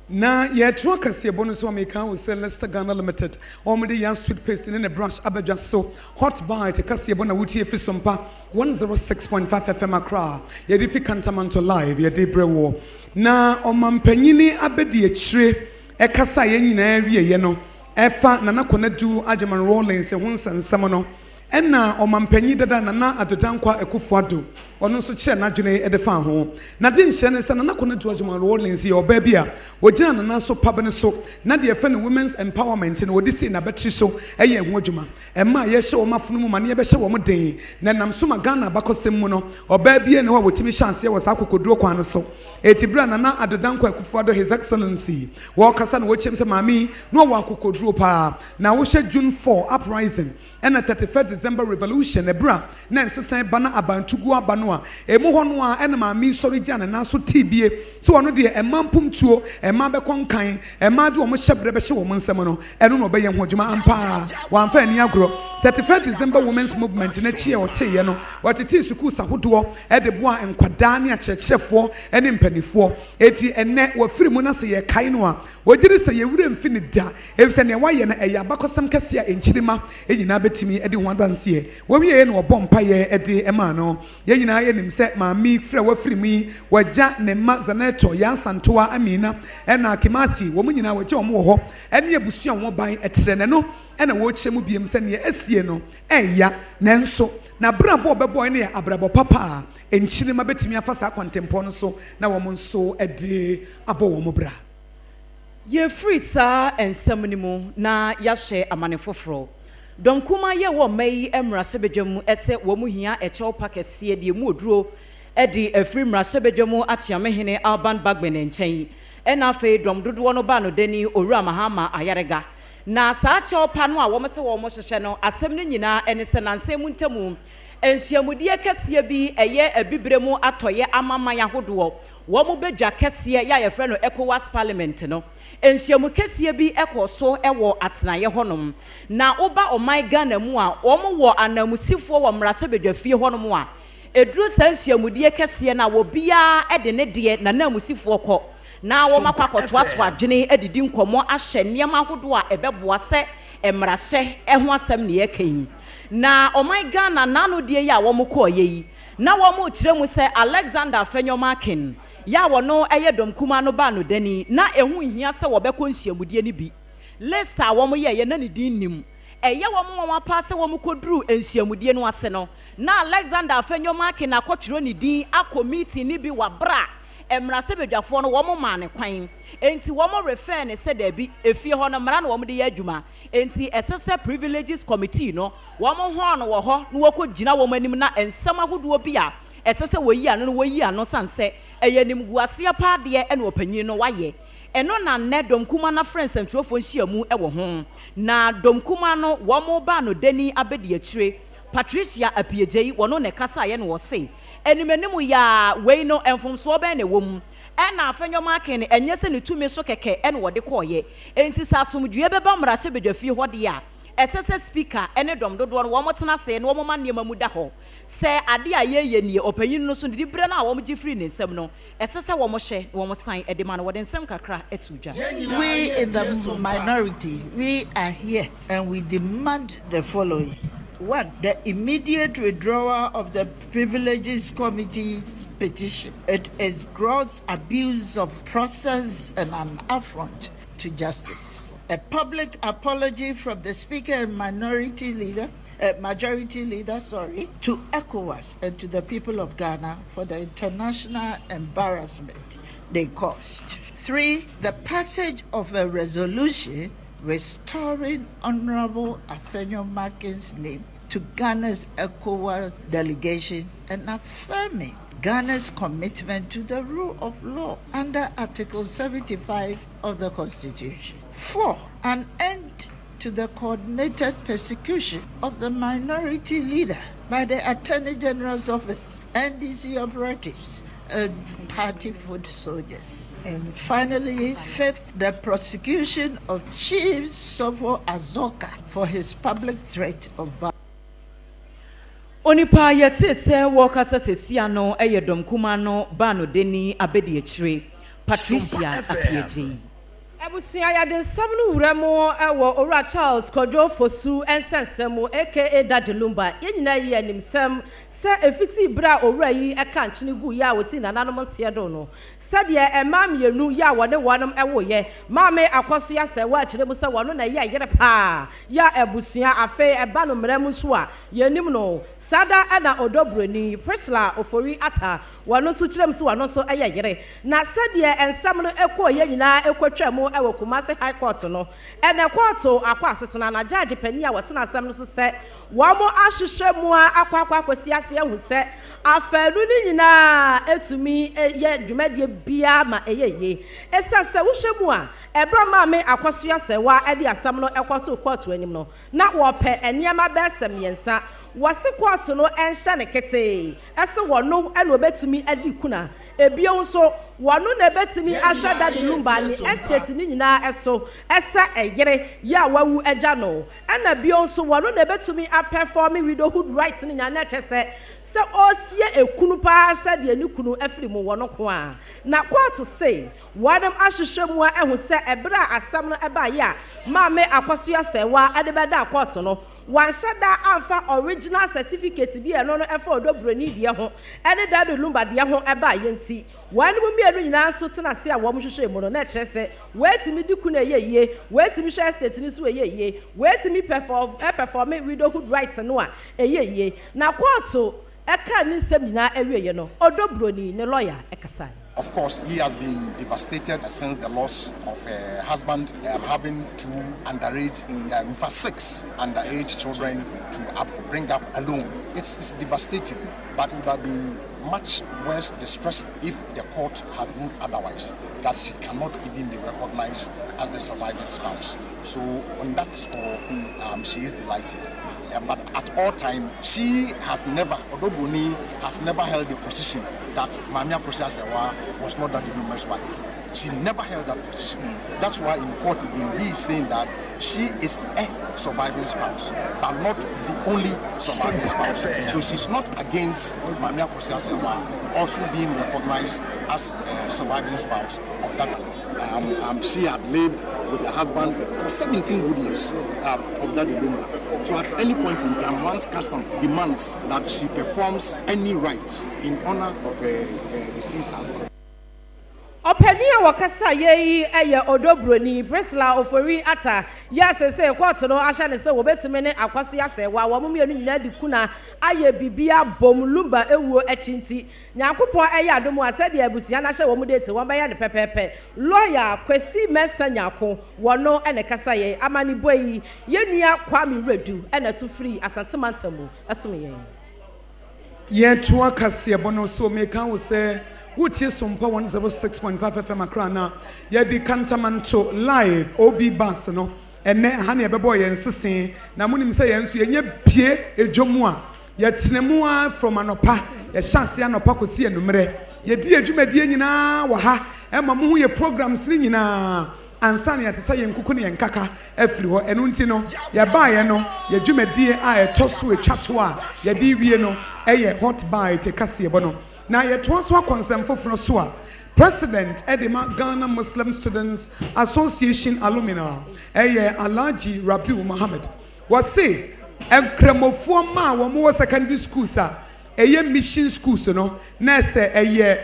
na ye twa kase bonus so me kan we sell Leicester Ghana Limited omde yan street paste in a brush abadwa so hot bite kase bona wuti efi Sompa 106.5 FM Accra ye di fi Kantamanto live ye di brewo na omampanyini abedi akire e kasa ye nyina wie ye no efa Nana Kunedu Ajiman Rollins ho nsansam no ena omampanyi dada Nana Adodankwa Ekufuado ɔno nso kyerɛ n'adwene de fa ho na de nhyɛ ne sɛ na nakɔ to adwuma Rollins yɛ ɔbaa bi a wɔgyina nana so pabene so na de yɛfɛ no women's empowerment no wɔde si na bɛtri so ɛyɛ ɛho adwuma ɛma yɛhyɛ wɔn afunu mu ma ne yɛbɛhyɛ wɔn den na nam so ma Ghana bakɔsɛm mu no ɔbaa bi ne hɔ a wɔtumi hyɛ aseɛ wɔ saa kokoduro kwan no so eti bra nana adedanko akufo his excellency wɔkasa na wɔkyɛm sɛ maami no wɔ akokoduro pa na wɔhyɛ June 4 uprising and 31st December revolution ebra na nsesan bana abantugu abano a emu hɔ no a ɛna maami sɔre gya na naso tibie so wɔn deɛ ɛma mpumtuo ɛma bɛkɔ nkan ɛma de wɔn hyɛ brɛ bɛhyɛ wɔn nsɛm no ɛno na ɔbɛyɛ ho adwuma ampa wɔamfa ani agorɔ 31st December women's movement na chi a ɔteyɛ no wɔtete sukuu sahodoɔ ɛde boa nkwadaa ne akyerɛkyerɛfoɔ ɛne mpanifoɔ eti ɛnɛ wɔfiri mu na sɛ yɛ kae no a wɔgyere sɛ yɛwura mfi ne da efisɛ nea wayɛ no ɛyɛ abakɔsɛm kɛse a enkyirima ɛnyinaa bɛtumi ɛde ho adanseɛ wɔwie no wɔbɔ mpayɛ ɛde ɛma no yɛn nyinaa yɛnim sɛ maami frɛ wɔfiri mu yi wɔgya ne mma Zaneto Yansantoa Amina ɛna Kimati wɔn nyinaa wɔgye wɔn wɔ hɔ ɛne abusua wɔn ban ɛtrɛ ne no ɛna wɔkyɛ mu biem sɛ nea esie no ɛya nanso na brabɔ bɛbɔ ne abrabɔ papa a enkyirima bɛtumi afa saa kwantempɔ no so na wɔn nso ɛde abɔ wɔn bra ye free saa ensɛm ne mu na yɛahyɛ amane foforɔ donkuma yɛ wɔ mai emrase bedwam ɛsɛ wɔ mu hia ɛkyɛw pakɛseɛ de mu oduro ɛde afiri mrase bedwam akyeamehene Alban Bagben nkyɛn ɛna afei dom dodoɔ no ba no dani owura Mahama Ayarega na saa kyɛw pa no a wɔn sɛ wɔn hyehyɛ no asɛm no nyinaa ɛne sɛ nansɛm mu ntamu enhyiamudie kɛseɛ bi ɛyɛ abibire mu atɔyɛ amaman ahodoɔ wɔn bɛdwa kɛseɛ yɛ yɛfrɛ no ECOWAS Parliament no enhyiamu kɛseɛ bi ɛkɔ so ɛwɔ atenaeɛ hɔnom na oba ɔman Ghana mu a wɔn wɔ anamusifoɔ wɔ mmarahyɛ badwafie hɔnom a eduru saa enhyiamudie kɛseɛ na wɔbia ɛde ne deɛ na anamusifoɔ kɔ na wɔn akɔtoato adwene ɛdidi nkɔmɔ ahyɛ nneɛma ahodoɔ a ɛbɛboa sɛ mmarahyɛ ɛho asɛm ne yɛka yi na ɔman Ghana nano deɛ yi a wɔn kɔɔ yɛ yi na wɔn kyerɛ mu sɛ Alexander Fenyomakin ya wɔno ɛyɛ dom kuma no ba no dani na ɛho hia sɛ wɔbɛkɔ nhyiamudie ne bi list a wɔn yɛ na ne din nim ɛyɛ wɔn apa sɛ wɔn kɔduru nhyiamudie no ase no na Alexander Fenyomakin akɔtwerɛ ne din akɔ meeting ne bi wɔ bra emrase bedwafoɔ no wɔn ma ne kwan enti wɔn refer ne sɛ dabi efie hɔ no mara na wɔn de yɛ adwuma enti ɛsɛ privileges committee no wɔn ho no wɔ hɔ na wɔkɔ gyina wɔn anim na ensɛm ahodoɔ bi a ɛsɛ sɛ wɔyi ano no wɔyi ano sanse ɛyɛ nimguaseɛ paadeɛ ɛna ɔpanyin no wayɛ ɛno na nnɛ domkuma na friends ntwerɛfoɔ nhyia mu ɛwɔ ho na domkuma no wɔn ba no dani abɛdi akyire Patricia Apiejei wɔno ne kasa yɛ no wɔ se enimenimu ya wei no enfomso bɛn ne wom ɛna Fenyomakin enye se ne tumi so kɛkɛ ɛna wɔde kɔɔyɛ enti sa asomdue bɛba mmarahyɛ badwafie hɔ de a ɛsɛ speaker ɛne dom dodoɔ no wɔn tena se no wɔn ma nneɛma mu da hɔ sɛ ade a yɛyɛ nie ɔpanyin no so de brɛ na wɔn gye free ne nsɛm no ɛsɛ sɛ wɔn hyɛ wɔn san ɛde ma no wɔde nsɛm kakra ɛtu dwa. We in the minority, we are here and we demand the following. One, the immediate withdrawal of the Privileges Committee's petition. It is gross abuse of process and an affront to justice. A public apology from the Speaker and majority leader, to ECOWAS and to the people of Ghana for the international embarrassment they caused. 3, the passage of a resolution restoring Honorable Fenyomakin's name to Ghana's ECOWAS delegation and affirming Ghana's commitment to the rule of law under Article 75 of the Constitution. 4, an end to the coordinated persecution of the minority leader by the Attorney General's Office, NDC operatives, and party foot soldiers. And finally, 5th, the prosecution of Chief Sofo Azoka for his public threat of violence. Onipa yɛte sɛ wɔkasa sesia no ɛyɛ dom kuma no ba no deni abɛdi akyire Patricia Apiejei Abusua ya de nsam no wura mu ewo Ora Charles Kojo Fosu ensensem aka Daddy Lumba yenyina yi animsem se efiti bra owura yi eka nchene gu ya woti nananom nse do no sade emam yenu ya wode wonom ewo ye maame akoso ya se wa akire mu se wono na ye yere pa ya abusua afe eba no mrem so a yenim no sada ana odobroni Priscilla Ofori ata wono so kirem se wono so eye yere na sade ensam no ekọ yenyina ekotwa mu ewo Kumasi High Court no ene court akwa asesena na judge pani a wotena asem no so se wo mo ahwehwe mu akwa akwasi ase ehu se afanu ni nyina etumi ye dwumadie bia ma eyeye esase wo hwe mu a ebra ma me akwaso ya se wa ade asem no ekwoto court anim no na wo pe eniema be sem yensa wase court no enhye ne kete ese wono ene obetumi adi kuna ebio nso wono na betimi ahwa Daddy Lumba ni estate ni nyina eso ese eyere ya wawu eja no na bio nso wono na betumi perform widowhood rights ni nyana chese se osie ekunu pa se de ni kunu afiri mu wono ko a na court say wadam ahwehwe mu ehu se ebra asam no eba ya maame akwaso ya sewa ade beda court no wanshada amfa original certificate bi eno no efa odobroni die ho ene Daddy Lumba die ho eba yenti wanu mu mienu nyina so tena se a wo mhwehwe mu no na kyerese wetimi diku na yeye wetimi share state ni so yeye wetimi perform widowhood rights no a yeye na court eka ni nsem nyina ewieye no odobroni ne lawyer ekasa. Of course, he has been devastated since the loss of a husband, having two underage, in fact 6 underage children to bring up alone. It's devastating, but it would have been much worse distressful if the court had ruled otherwise, that she cannot even be recognized as the surviving spouse. So on that score, she is delighted. But at all times, she has never, although Boni has never held the position that Mamia Prosia Sewa was not Daddy Lumba's wife. She never held that position. That's why in court he is saying that she is a surviving spouse, but not the only surviving spouse. So she's not against Mamia Prosia Sewa also being recognized as a surviving spouse of that. She had lived with her husband for 17 good years of Daddy Lumba. So at any point in time, one's custom demands that she performs any rites in honor of a deceased husband. Openia wakasa ye odobroni Priscilla Ofori ata ya sese court no ahya ne se wobetumi ne akwaso ya se wa wo mienu nyina dikuna aye bibia bom Lumba ewuo achinti nyankopon adomu asede abusia na hye wo mu date won beya ne pepepe lawyer Kwesi Mesanyako wono ene kasa ye amani boyi yenua Kwame Redu ene to free asantemantamu asome ye to akase bono so meka wo se Wuti Sompa 106.5 FM Akrana yedi Kantamanto live obi bass no ene hane bebo ye nsese na munim se ye nso yenye pie edwomu a ye tenemu a from anopa ye chance anopa kosi enumere ye di adwumadi nyina wa ha ema mo hu ye programs ni nyina ansa na yesesa ye nkuku ne ye nkaka afiri ho enu nti no ye ba ye no ye dwumadi a etoso etwato a ye di wie no eye hot bite kase bono na yetwaso akonsem foforo so a President Edema Ghana Muslim Students Association alumni Alhaji Rabiu Mohammed was say enkremofo ma wo mo secondary schools a mission schools no na se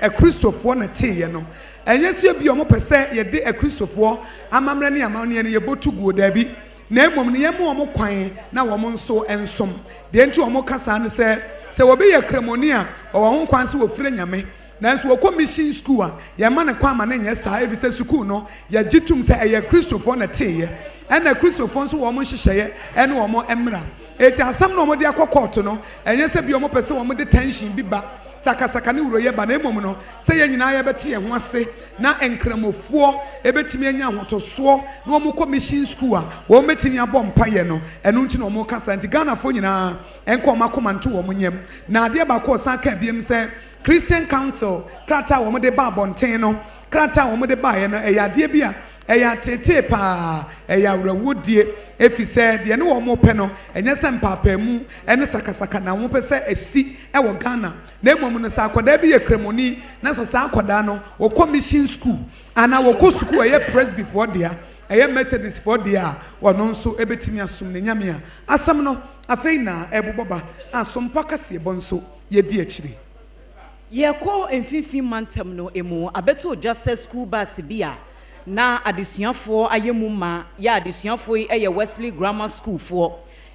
a Christopher na tie no enye se bi o mo pese ye de a Christopher amamre ne amane ne ye botu guo da bi na emom ne ye mo mo kwan na wo mo nso ensom de nti wo mo kasa ne se wo be ye kremoni a wo ho kwan se wo fire nyame nanso wo commission school a ye ma ne kwa ma ne nye sa evise school no ye gitum se eye Christopher na tie na Christopher nso wo mo hyehyeye ene wo mo emra eti asam no mo de akokɔto no enye se bi wo mo pese wo mo de tension bi ba sakasaka ne wuro ye ba na emom no se ye nyina ye bete ye ho ase na enkramofuo ebetimi anya hotoso na wo mo commission school a wo metimi abɔ mpaye no enu nti na wo mo kasa nti Ghana fo nyina enko makomanto wo mo nyem na ade ba ko san ka biem se Christian Council krata wo mo de ba abɔnten no krata wo mo de ba ye no eyade bi a ɛyɛ atete paa ɛyɛ awurawudie efi sɛ deɛ ne wɔn pɛ no ɛnyɛ sɛ mpaapaemu ɛne sakasaka na wɔn pɛ sɛ esi ɛwɔ Ghana na emom no sɛ akwadaa bi yɛ kremoni na sɛ saa akwadaa no wɔkɔ mission school ana wɔkɔ school ɛyɛ presby for deɛ ɛyɛ methodist for deɛ a wɔn nso ebetumi asum ne nyame a asɛm no afei na ɛbobɔba asompa kaseɛ bɔ nso yɛdi akyire. Yɛkɔ mfifi mantam no emu abeto just school bus bia na adesuafoɔ ayemu ma ya adesuafoɔ yi ɛyɛ Wesley Grammar School foɔ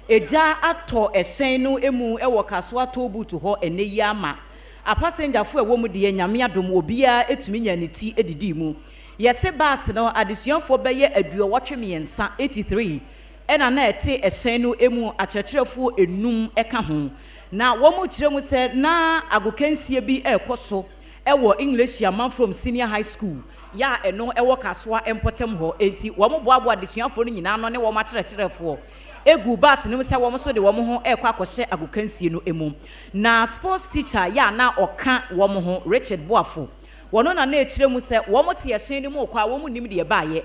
eja atɔ ɛhyɛn no emu ɛwɔ Kasoa Tobutu hɔ ene yi ama a passenger foɔ ɛwɔ mu de nyame adom obia etumi nya ne ti edidi mu yɛse bus no adesuafoɔ bɛyɛ aduɔwɔtwe mmiɛnsa 83 ɛna na ɛte ɛhyɛn no emu akyerɛkyerɛfoɔ enum ɛka ho na wɔn kyerɛ mu sɛ na agokansie bi ɛkɔ so ɛwɔ English yaman from senior high school ya ɛno ɛwɔ Kasoa empɔtem hɔ enti wɔn boaboa adesuafoɔ no nyinaa no ne wɔn akyerɛkyerɛfoɔ egu bus no sɛ wɔn so de wɔn ho ɛkɔ akɔhyɛ agokansie no emu na sports teacher ya na ɔka wɔn ho Richard Boafo wɔn na ɛkyerɛ mu sɛ wɔn te ɛhyɛn no mu kɔ a wɔn nim deɛ baayɛ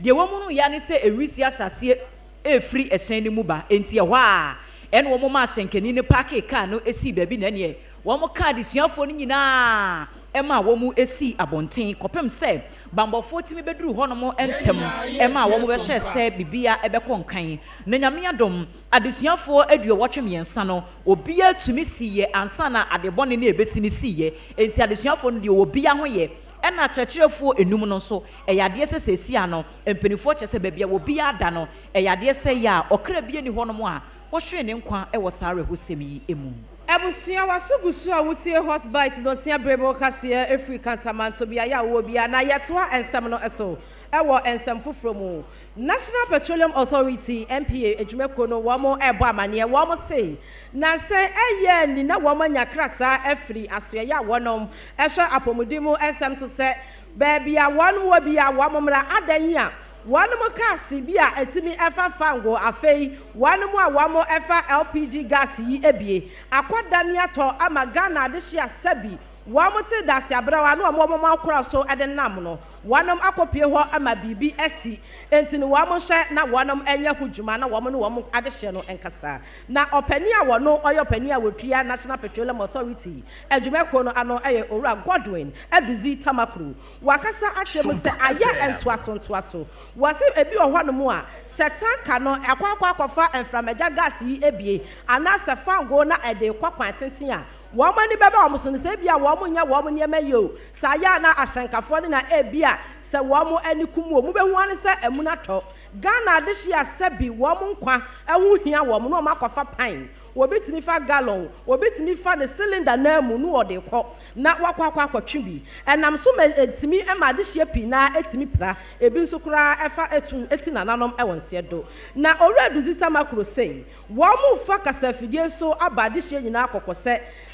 deɛ wɔn no ya ne sɛ ewisi ahyɛseɛ efiri ɛhyɛn no mu ba enti ɛhɔ a ɛna wɔn ma ahyɛnkani ne paaki kaa no esi baabi na neɛ wɔn kaa adesuafoɔ no nyinaa ɛma wɔn esi abɔnten kɔpem sɛ bambɔfoɔ timi bɛduru hɔ nom ntɛm ɛma wɔn bɛhyɛ sɛ bibia ɛbɛkɔ nkan na nyame adom adesuafoɔ aduɔwɔtwe mmiɛnsa no obia tumi si yɛ ansa na adebɔne ne ebesi ne si yɛ enti adesuafoɔ no deɛ obia ho yɛ ɛna akyerɛkyerɛfoɔ enum no nso ɛyɛ adeɛ sɛ sɛsi ano mpanyinfoɔ kyɛ sɛ baabi a obia ada no ɛyɛ adeɛ sɛ yɛ a ɔkra bie ni hɔ nom a wɔhwɛ ne nkwa ɛwɔ saa rehosɛm yi emu Ebusua wasugusu a wutie hot bite no sia brebo kaseɛ efiri Kantamanto bia ya wo bia na yɛtoa ensɛm no ɛso ɛwɔ ensɛm foforo mu National Petroleum Authority NPA adwumako no wɔn ɛbɔ amaneɛ wɔn se na sɛ ɛyɛ ni na wɔn anya krataa efiri asoɛ ya wɔnom ɛhwɛ apɔmudi mu ensɛm so sɛ baabi a wɔn wɔ bia wɔn mmra adan a one more kasi bi a etimi efa fango afei one more a wamo efa LPG gas yi ebie akwada ni ato ama Ghana de hia sabi wamo te dase abrawa no amo akora so ede nam no wanom akopie ho ama bibi esi enti no wamo hye na wanom enya hudwuma na wamo no wamo ade hye no enkasa na opani a wono oyo opani a wotua National Petroleum Authority adwumako no ano eye Owura Godwin Eduzi Tamakru wakasa akyem se aya entoaso wase ebi ohwa no mu a setanka no akwa enframaja gas yi ebie ana se fango na ede kwakwan tenten a wamani baba omuso ne se bia wamunya wamnya mayo saya na asankafo na ebia se wamu anikum wo mu behu ane se emuna to Ghana de hia sabi wamu nkwa ehu hia wamu no makofa pan wobetimi fa gallon wobetimi fa the cylinder na mu no ode kɔ na wakwa akɔtwe bi enam so etimi ema de hia pi na etimi pra ebi nso kura efa eti nananom ewonse do na Owura Eduzi Tamakro sei wamu fa kasafidie so aba de hia nyina akɔkɔ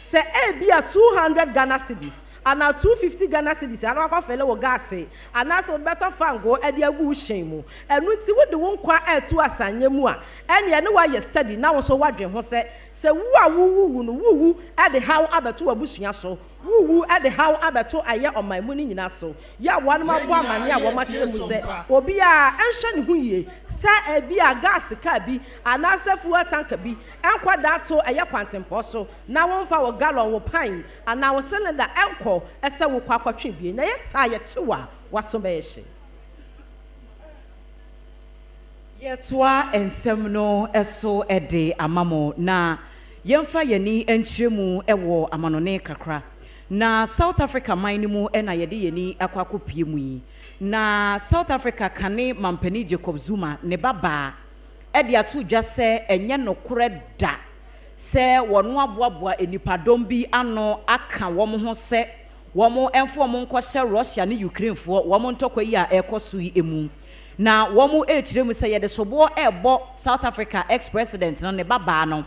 se ebia 200 Ghana cedis ana 250 Ghana cedis ana akɔfele wo gas ana so beto fango ede agu hyen mu enu ti wo de wo nkwa etu asanye mu a ene ne wa ye study na wo so wadwe ho se wu a wu no wu ade how abeto abusua so wu ade how abeto aye oman mu ni nyina so ya wan ma bo amane a wo ma kyere mu se obi a enhye ne hu yie se ebi a gas ka bi ana se fuel tank bi enkwa da to aye kwantempo so na wo mfa wo gallon wo pan ana wo cylinder enko ese wo kwakotwe bi na yesa ye kyewa waso be ye yɛtoa ensɛm no ɛso ɛde amamo na yɛmfa yɛni enkyeremu ɛwɔ amanone kakra na South Africa man mu ɛna yɛde yɛni akɔakɔpie mu yi na South Africa kane mampani Jacob Zuma ne baba ɛde ato dwa sɛ ɛnyɛ nokorɛ da sɛ wɔno aboaboa enipadɔm bi ano aka wɔn ho sɛ wɔn ɛmfo wɔn nkɔhyɛ Russia ne Ukraine foɔ wɔn ntɔkwa yi a ɛkɔ so yi emu na wɔn ɛkyerɛ mu sɛ yɛde soboɔ ɛbɔ South Africa ex-president no ne baba no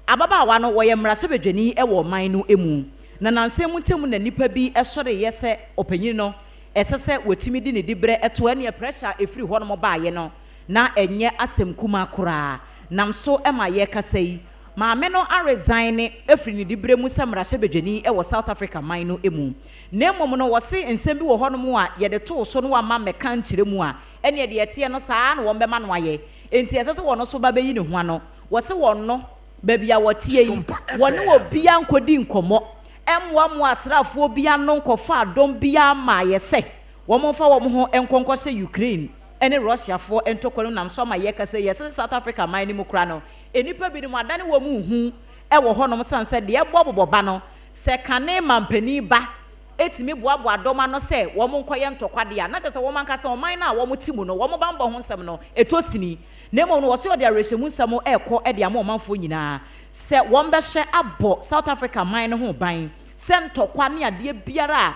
ababaawa no wɔyɛ mmarasɛbadwani ɛwɔ ɔman no emu na nansɛm ntɛm na nipa bi ɛsɔre yɛ sɛ ɔpanyin no ɛsɛ sɛ wɔtumi di ne dibrɛ ɛto ɛne pressure efiri hɔ no baayɛ no na ɛnyɛ asɛm kuma koraa nam so ɛma yɛ kasa yi maame no resign ne efiri ne dibrɛ mu sɛ mmarasɛbadwani ɛwɔ South Africa man no emu na mmom no wɔse nsɛm bi wɔ hɔ no mu a yɛde to so no ama mɛka nkyerɛ mu a ɛne de ɛteɛ no saa na wɔn bɛma no ayɛ enti ɛsɛ sɛ wɔn so ba bɛyi ne ho ano wɔse wɔn no baabi a wɔteɛ yi wɔne wɔ bia nkɔdi nkɔmmɔ ɛmmoa mo asraafoɔ bia no nkɔfa adɔm bia ma ayɛ sɛ wɔn fa wɔn ho nkɔnkɔ hyɛ Ukraine ɛne Russiafoɔ ntɔkwa no nam so ama yɛkasa yɛsɛ South Africa man ne mu kora no enipa bi ne mu adane wɔ mu hu ɛwɔ hɔ nom san sɛ deɛ ɛbɔ bɔbɔ no sɛ kane mampani ba etimi boaboa adɔma no sɛ wɔn nkɔyɛ ntɔkwa de a na kyerɛ sɛ wɔn ankasa ɔman na wɔn ti mu no wɔn bambɔ ho nsɛm no etosini na mmom no wɔsɛ ɔde awerɛhyɛmu nsɛm ɛkɔ ɛde ama ɔmanfoɔ nyinaa sɛ wɔn bɛhyɛ abɔ South Africa man no ho ban sɛ ntɔkwa ne adeɛ biara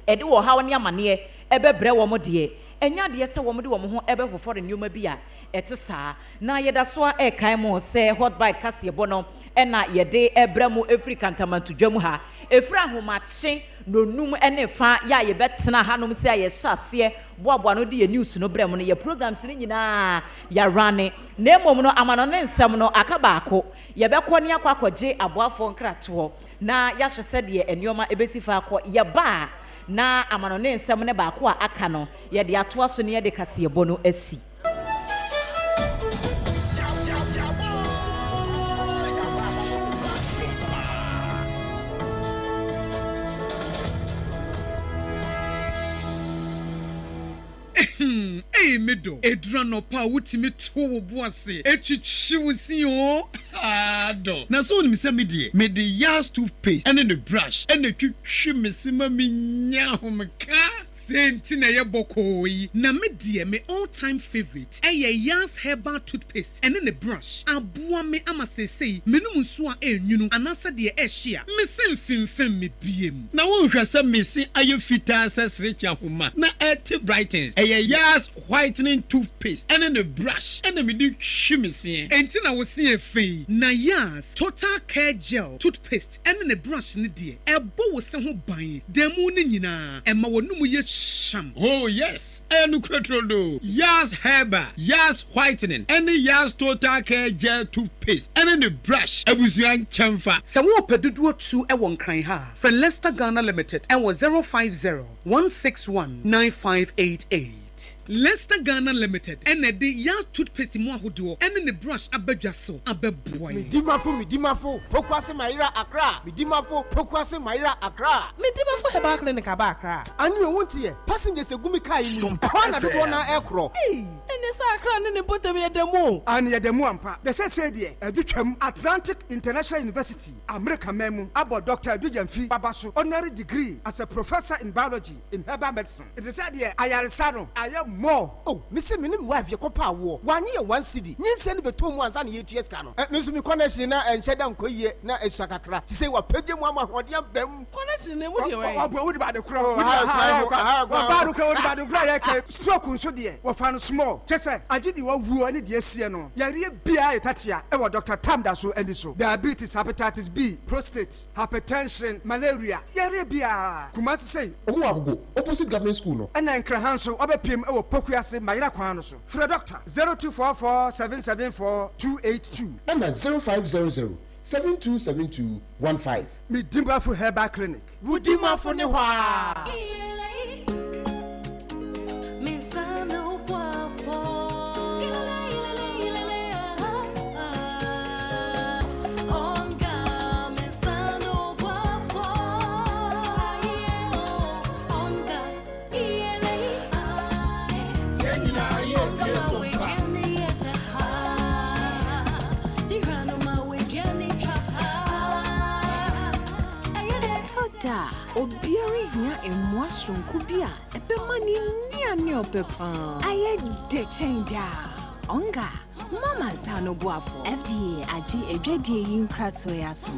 a ɛde wɔ haw ne amaneɛ ɛbɛbrɛ wɔn deɛ ɛnya adeɛ sɛ wɔn de wɔn ho ɛbɛfofɔre nneɛma bi a ɛte saa na yɛda so a ɛkan mu sɛ hot bite kaseɛ bɔ no ɛna yɛde ɛbrɛ mu efiri Kantamanto dwa mu ha efiri ahomakye nonum ɛne fa yɛ a yɛbɛtena hanom sɛ a yɛhyɛ aseɛ boaboa no de yɛ news no brɛ mu no yɛ programs ne nyinaa yɛarane na mmom no amano ne nsɛm no aka baako yɛbɛkɔ ne akɔ akɔgye aboafoɔ nkratoɔ na yɛahwɛ sɛ deɛ nneɛma ɛbɛsi fa akɔ yɛba na amano ne nsɛm ne baako a aka no yɛde atoa so ne yɛde kaseɛ bɔ no asi Hey, middle. Edrano pa wutimi to boase. Echichi wusi o. Do. Na so ni se medie. Me the Yas toothpaste and the brush and the twitwi mesima me nya homka. Senti na ye bokoi na me die me all time favorite Yas herbal toothpaste and the brush aboa me ama sesei menum so a enwunu anasa de ehia me semfimfem me biem na won hwese me se aye fita sesrechi ahoma na eti brightens Yas whitening toothpaste and the brush and me di hwimese enti na wo se efei na Yas total care gel toothpaste and the brush ne die ebo wo se ho ban demu ne nyina ema wonum ye sham. Oh yes, Enukratrodo, Yas Herbal, Yas Whitening, and the Yas Total Care Gel Toothpaste, and then the brush, Ebusian Chamfa. Sawo Pedudu 2 Ewon Kran ha. For Leicester Ghana Limited, and was 050-161-9588. Leicester Ghana Limited and the Yas toothpaste mo ahodo and the brush abadwa so abeboy midimafo pokwase maira akra midimafo pokwase maira akra midimafo heba clinic aba akra ani wontie passengers egumi kai mu na dodo na ekro ene sa akra ne botem yedemu ani yedemu ampa de se de edutwam Atlantic International University America memu abo Dr. Dujamfi babaso honorary degree as a professor in biology in herbal medicine it is said here ayaresa no ayam more oh missy minim wife ye kopa wo wan ye 1 cedi nyinse ne beto mu ansa na ye tues ka no nso mi connection na enhyeda nkoyie na esakakra ti say wa pagye mu amahode bam connection ne mu de we wa wo de ba de kro wa ba do kro wo de ba do kro ye ka stroke nso de wo fa no small chese agidi wa wuo ne de asie no yare bia etatia e wo Dr. Tamda so endi so diabetes hepatitis B prostate hypertension malaria yare bia kuma say owo agogo opposite government school no na nkra so obepiem e wo pokuase mayira kwan no so frɛ doctor 0244774282 and 0500-727215 Midimafo Herbal Clinic Wudimafo ne hwa Da obiari hia emwasronku bia ebemani niane opepa aye de change onga mama sano boafo FDA agi edwadie yinkrato yaso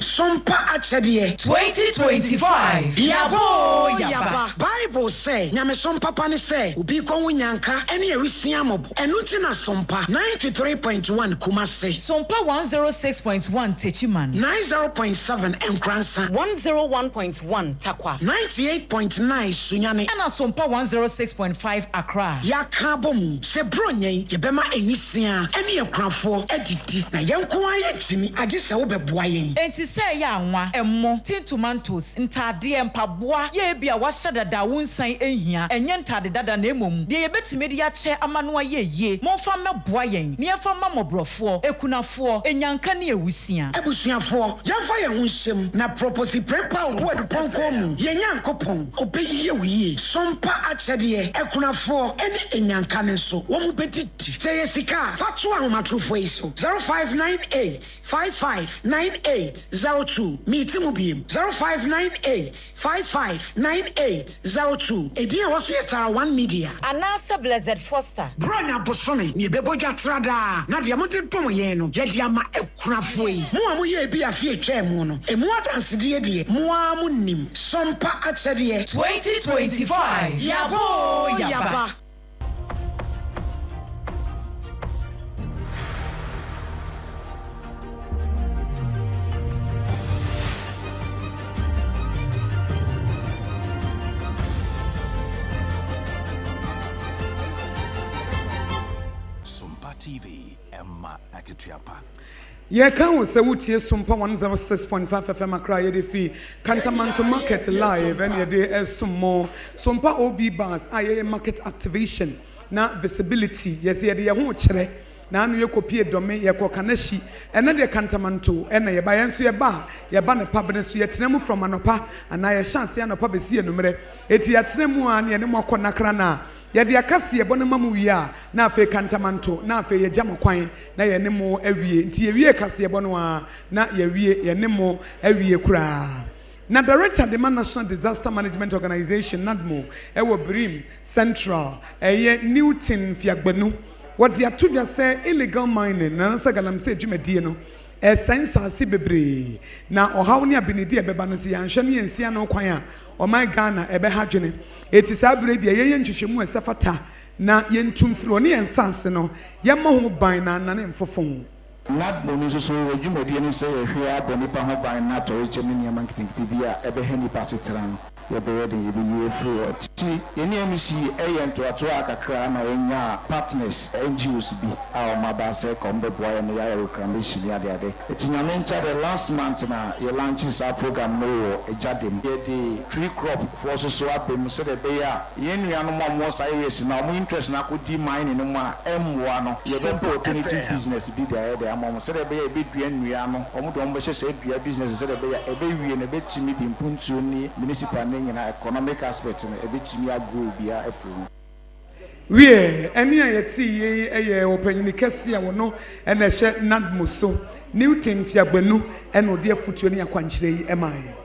Sompa achedie 2025 Yabo yaba Bible say nyame sompa pa ne say obi konwo nyanka ene erisia mobo enu na sompa 93.1 Kumase Sompa 106.1 Techiman 90.7 Enkransa 101.1 Takwa 98.9 Sunyane and Sompa 106.5 Accra Yakabom se bronye yebema enisia ene ekrafo edidi na yenko ayetimi age se wo beboa yen enti say ya anwa emmo tin tomatoes ntade empaboa ye bia wa hyedada wonsan ehia enye ntade dada na emom de ye betime de ya che amanoa ye monfa meboa yen ne yefa mamobrofo ekunafo enyanka ne ewusia ebusuafo yamfa ye ho hyem na propose prepa wo de ponko mu ye nyankopon obeyiye wiye sompa achede ekunafo ene enyanka ne so wo mu bediti se ye sika fatu ahomatrofo iso 0598559802 meeting mu biem 0598559802 edin a waso yetara 1 media anasa blessed foster bronya bosone ni beboja trada na de amode dom ye no ye de ama ekunafo yi mu amu ye bi afie twem no emu adanse de mu amu nim sompa achede 2025 yaba TV Emma Akitiapa. Ye kan wo se wutie Sompa 106.5 FM Accra ye de fi Kantamanto market live and ye de esumo Sompa OB bars aye market activation na visibility yes ye de ye ho kire na anu ye kopie dome ye ko kanashi ene de Kantamanto ene ye ba yenso ye ba ne pabne so ye tenemu from anopa ana ye chance anopa be sie numere eti ya tenemu an ye ne mo konakra na ye de akase ye bone mamu wi a na afa Kantamanto na afa ye jama kwan na ye ne mo awie nti ye wie kase ye bone a na ye wie ye ne mo awie kura na director the National Disaster Management Organization NADMO ewo Brim Central Newton Fiagbenu what the atudwa say illegal mining na nsa galamse dwumadie no sense bebre na ohaw ne abinidi ebeba no se yanhwe ne yansia no kwan a o my Ghana ebe hadwene eti sa bredi ye nhwehwemu esafata na yentumfiro ne yensanse no yemma ho ban na nane mfofon not bonus so dwumadie ne se yehwe abonipa ho ban na to eche ne niam nkitikiti bia ebe hani pasitran ye be ready ye be ye free ti eni amisi eyento ato akakra na enya partners NGOs bi our maba say kombe boy na ya reclamation ya de etinyame ncha the last month na ye launches our program no ejadem ye the tree crop for so abem so de be ya ye nuano mo areas na mo interest na kodi mine no ma emwa no ye be opportunity business bi de de amom so de be ya be dua nuano omo de ombe hye dua business so de be ya ebe wie na be timi bi mpuntuo ni municipal na economic aspect na ebetimi agro bia afro wie eni ayeti ye opanyini kese a wono ena hye NADMO so Newton Fiagbenu ena odi afutuo ni akwankyere yi emaye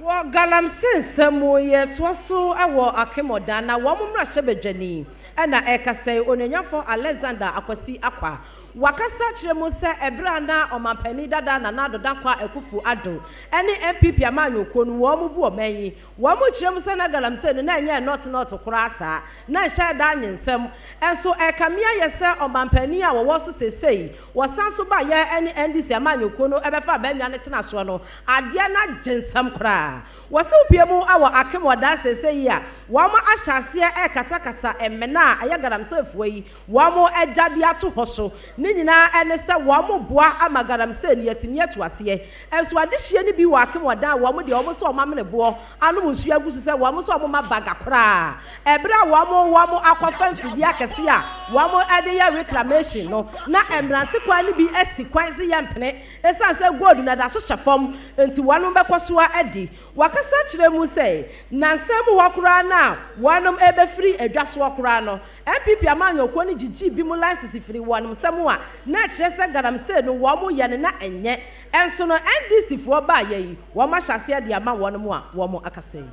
wo galamse nsemo ye toso awo akemoda na wo mumra hye bedwani ena ekasai onanyafo Alexander Akwasi Akwa wakasa chiremu se ebra na omampani dada na nado dakwa ekufu ado ene MPP amanyoko nu wo mu bu omanyi wo mu chiremu se na galamse no na enye not kurasa na hye da nyensem enso ekamia ye se omampani a wo so sesei wo sanso ba ye ene NDC amanyoko no ebefa ba nwa ne tena so no ade na jensam kura wase upiemu awo akemoda sesei a wo mu ahyase katakata emena aye galamse fuyi wo mu ejade ato hoso ni nyina ene se wo mo boa amagaram se ni yatimi atuase enso adehye ni bi wa kemoda wo mo de wo mo so omamene bo anu musu agusu se wo mo so mo mabaga kora ebra wo mo akwafa mfidi akese a wo mo ade ya reclamation no na emrante kwa ni bi esi kwan se yempene esan se gold na da so hyefom enti wono bekoso adi wakasa kire mu se nansem ho kora na wonom ebefiri adwaso kora no MPP amanyoko ni gigi bi mu license firi wonom semu a na chese garamse no wo mo ye ne na enye enso no NDC fo ba ye yi wo ma hyase de ama wonom a wo mo akase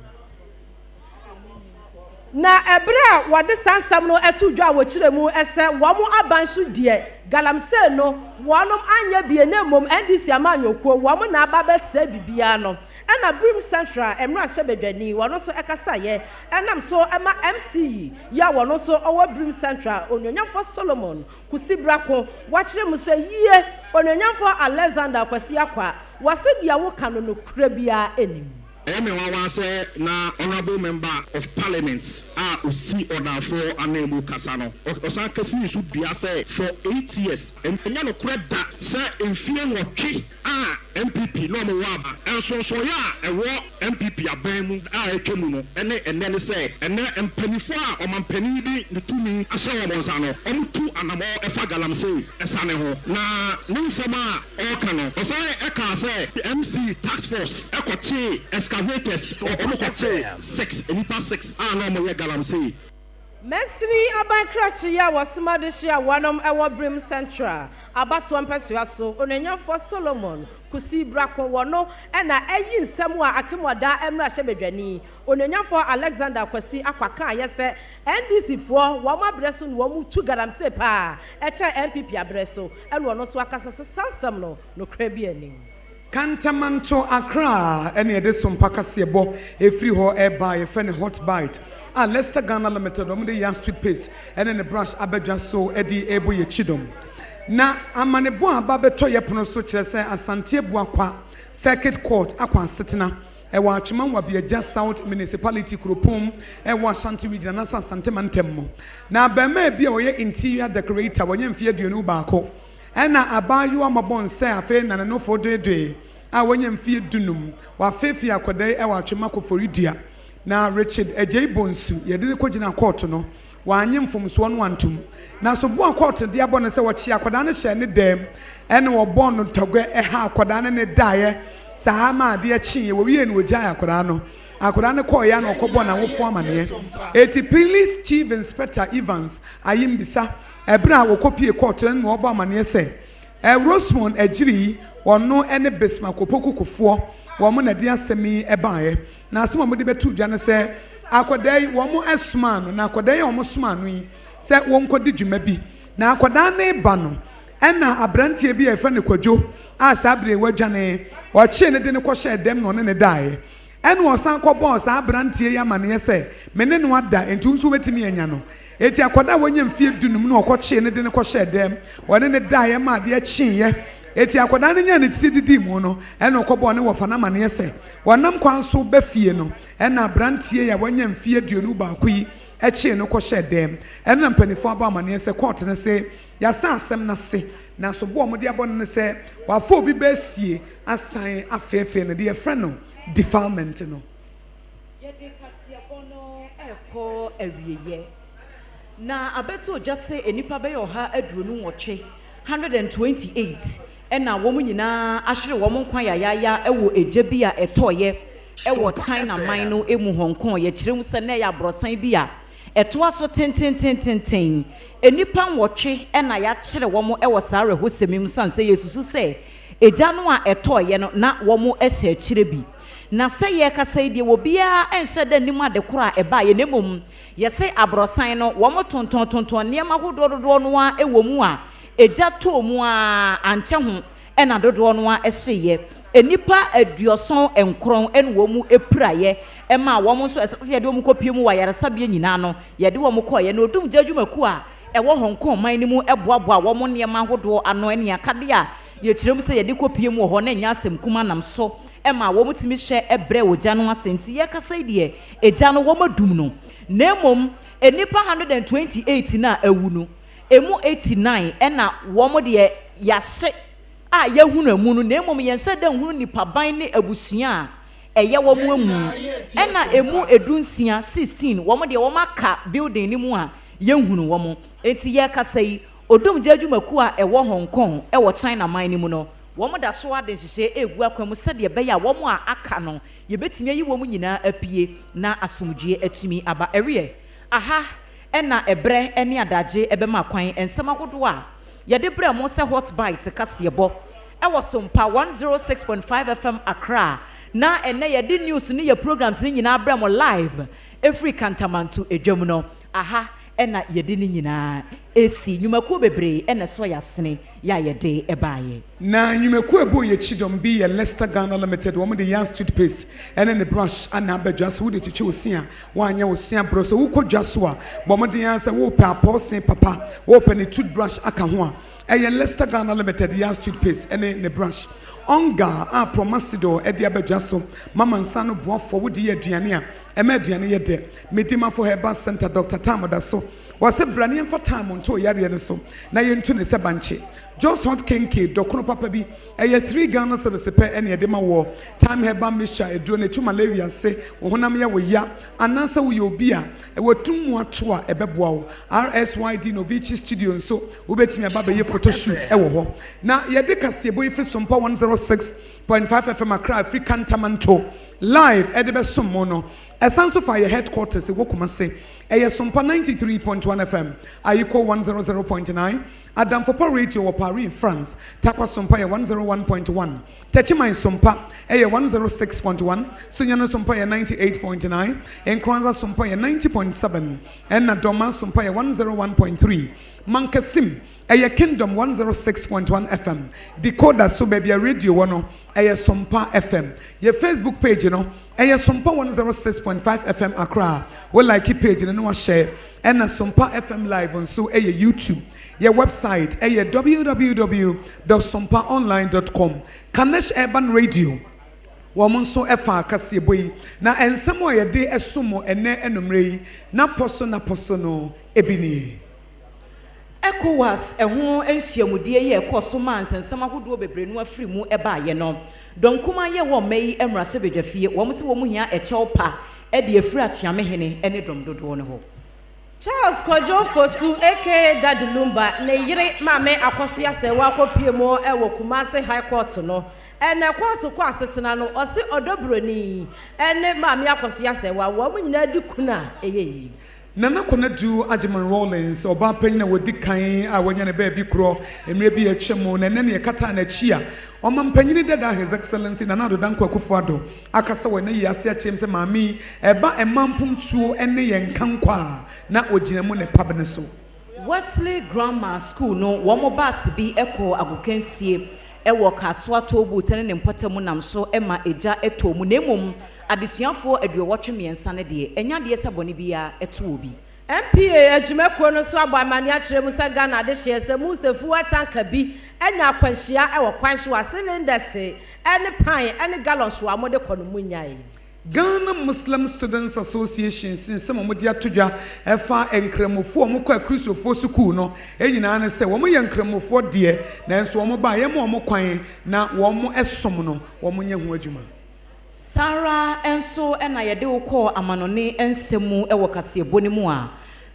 na ebra wode sansam no etudwa wo kire mu ese wo mo abansu de galamse no wonom anya bie na mom NDC amanyoko wo mo na aba ba se bibia no ena Brim Central emra sebedwani wono so ekasa ye enam so ema MC ya wono so owo Brim Central onyonyafo Solomon kusibrako wachire mu se yie onyonyafo Alexander Akwasi Akwa wase bia wo kanu no kura bia enim Everyone say na honorable member of parliament usi odafo anemu kasano osan kasi su bia say for 8 years enya no kura da say enfie nwotwe MPP no mo waba enso so ya ewo MPP aban mu a etwa mu no ene ne say ene empanifo a omampani bi ne tumi ahye wo monsa no omutu anamo efa galamsey esane ho na ninsema o kano o say e ka say MC task force ekoche excavators omokoche 6 enipa 6 a no mo ye galamsey Mesri aban krachi ya wasumadishi ya wanom ewo Brim Central abatu ampesua so onenya for Solomon kusi brakon wono ena eyi nsem a akemwada emra hyebedwani onenya for Alexander kwasi akwaka yese NDC for wo mabreso no mu tu galamse pa eche MPP abreso eno no so akasa sansam no krabi anim Kantamanto Accra ene de Sompa kasebo efri ho eba ye fe ne hot bite Leicester Ghana Limited om de Yan Street Pace ene ne brush abedwa so edi ebo ye chidom na amanebo aba beto ye pono so kire se asante ebu akwa circuit court akwa setena ewa achima wa bia South Municipality Kropom ewa Ashanti Region na Asante Mantem na abema bia oye interior decorator wonye mfie aduonu baako ena abayu amabon se afe na no fodede a wonye mfie dunum wa fefi akodai ewa atwema koforidua na Richard Ejei Bonsu yede ko gina court no wa anye mfomso no antum na so bo court de abone se wo chi akoda ne hye ne dem ene wo bon no togwe ha akoda ne dae sahama de chi wo wie ne ogya akoda no akoda ne ko ya na okobọ na wofo amane eti police chief inspector Evans ayimbisa ebra wo kopie court no obo amane se Rosemond Ejiri ono ene besma kopoku kofo wo mo na de asemi ebaaye na asema mo de betu dwa ne se akodai wo mo asuma no na akodai wo mo suma no yi se wo nkodi dwuma bi na akoda ne ba no ena abrantie bi efa ne kwadwo a sabre wadwane o chie ne de ne ko hye dem no ne dae ena osan ko bo sa abrantie ya mane se mene no ada entu nso betimi anya no eti akoda wonye mfie dunum no ko chie ne de ne ko hye dem wone ne dae ma de chie eti akoda ne nya ne tisi didi mu no ena okobo ne wofa na mane se wonam kwanso ba fie no ena abrantie ya wonye mfie duonu ba koyi echi no ko hye dem ena mpanifo aba mane se court ne se ya sa asem na se na so bo mo de abon ne se wa fo bi ba sie asan afefe ne de friend no defilement no ye de kasia bono eko awieye na abeto just say enipa be yo ha aduonu wotwe 128 ena wo nyina ahwere wo nkwa yayaya ewo eje bi a etoye ewo China man no emu Hong Kong ye kirem se na ya brosan bi a eto aso tenten enipa nwotwe ena ya kire wo mo ewo sare hosemim sanse yesusu se eja no a etoye no na wo mo ehye kire bi na se ye kasa die wo bia enhye da nim ade kora eba ye nemom ye se abrosan no wo mo tonton niam ahododo no a ewo mu a eja to mu a anche ho ena dodo no a ehye enipa aduoson enkron en wo mu epuraye ema wo mo so esese ye de wo mu kopie mu wa yaresa bia nyina no ye de wo mu koye na odum jadwumaku a ewo Hong Kong man ni mu eboaboa wo mo niam ahodo ano ene akade a ye kirem se ye de kopie mu ho na nya asem kuma nam so ema wo mu timi hye ebre ogya no asenti ye kasa de egya no wo madum no nemom enipa 128 na awu no emu 89 ena wo mo de yahye a yehunu amu no nemom yense da hunu nipa ban ne abusua a eye wo mu amu ena emu edunsia 16 wo mo de wo maka building ni mu a yehunu wo mo enti ye kasa yi odom jadwumaku a ewo Hong Kong ewo China man ni mu no wo mo da so ade hyehyɛ egu akwam sɛ de be ya wo mo a aka no ye betimi ayi wo mo nyina apie na asomdwe atimi aba ewe aha ena ebre ene adagye ebema kwan ensem agodo a ye de bre mo sɛ hot bite kasebo ewo Sompa 106.5 FM Accra na ene ye de news ni ye programs ni nyina bre mo live every Kantamanto edwam no aha ena ye de ni nyina esi nyumaku bebre ene so yasene ya ye de ebaye na nyumaku ebo ye chidom bi ye Leicester Ghana Limited wo mo de Yan Street Pace ene ne brush ana abadwa so wo de chichi osia wo anya osia bro so wo kodwa so a bo mo de yan se wo pa aposin papa wo pa ne toothbrush aka ho a ye Leicester Ghana Limited Yan Street Pace ene ne brush onga a promasido e de abadwa so mama nsa no boafo wo de aduane a ema aduane ye de medima for herbal center Dr. Tamoda so wɔsɛ brane mfa time nto yare no so na yɛntu ne sɛ banche Just hot kenke dokono papa bi 3 Ghana cedis pe ene de ma wo time herbal mixture eduro ne tu malaria se wo honam ya wo ya anansa wo ye obi a watum mu ato a ebeboa wo RSYD Novici studio nso wo betimi aba be ye photo shoot wo ho na ye de kase boy free Sompa 106.5 FM Accra free Kantamanto live edebe sommo no esanso fa your headquarters wo kuma se Sompa 93.1 FM Ayiko 100.9 Adam for Radio or Paris in France Tapa Sompa 101.1 Techiman Sompa 106.1 Sunyana Sompa 98.9 and Kwanza Sompa 90.7 and Nadoma Sompa 101.3 Mankasim Kingdom 106.1 FM Decoder so baby a radio one Sompa FM your Facebook page Sompa 106.5 FM Accra well like page and share and Sompa FM live on so YouTube your website www.sompaonline.com Kanesh Urban Radio woman so efa kase boy na ensemo ye de esumo ene enumre na poso no ebini ECOWAS eho enhyiamudie ye ekoso man sensem ahodo bebre no afiri mu eba ye no donkuma ye wo mai emrase bedwafie wo mo se wo mu hia echewpa e de afiri achiamehene ene domdodo ne ho Charles Kojo Fosu aka Daddy Lumba ne yire mame akoso ya se wa kopie mo e wo Kumase High Court no ene court kwa asetena no o se odobroni ene mame akoso ya se wa wo mu nyina dikuna eyeyi Nana Konadu Ajiman Rollins oba panyin na wodi kan a wanya ne ba bi kro emre bi e kyemo na ne kata na chia Oman panyin dada His Excellency Nana do Danko Akufo-Addo akasa we na yi ase akyem se maami eba emampum tuo ene ye nkankwa na oginamu ne pabne so Wesley Grammar School no wo mo bus bi eko agokansie ewo kaso atobu tene ne mpotemu nam so ema eja etomu nemum adesuafo aduowotwe miensa ne de enya de sebone bia eto obi MPA ajimekuo no so abamani akire mu se Ghana de hye se mu sefu atanka bi enya kwanhia ewo kwanhwa cylinder se ene pan ene gallon so amode kono munyai Ghana Muslim Students Association since some of the atudwa efa enkramofo mo kwa Christopher school no enyina ne se wo mo yenkramofo de na enso wo mo ba ye mo kwan na wo mo esom no wo mo nya hu adwuma Sarah enso ena ye de wo ko amanone ensemu ewo kasebo ne mu a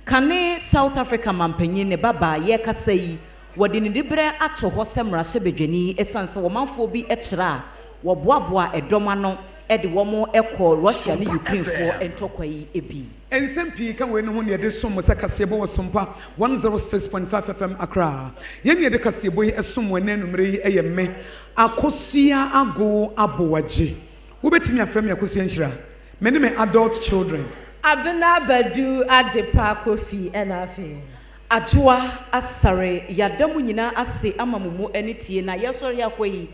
kane South Africa mampanyin ne baba ye kasa yi wode ne dibre ato ho semra se bedwani esanse wo manfo bi ekira wo boaboa edoma no edi womo eko Russia ni Ukraine for entokwa yi ebi Ensempi kan we no ho ne de som se kasebo wo Sompa 106.5 FM Accra ye de kasebo yi esom wo nanumre yi eyemme akosua ago abowaje wo betimi afrem yakosua nhira me ne me adult children Abduna Badu Adepa Kofi enafe Ajua asare yadamu nyina ase amamumu enitie na yesori akoyi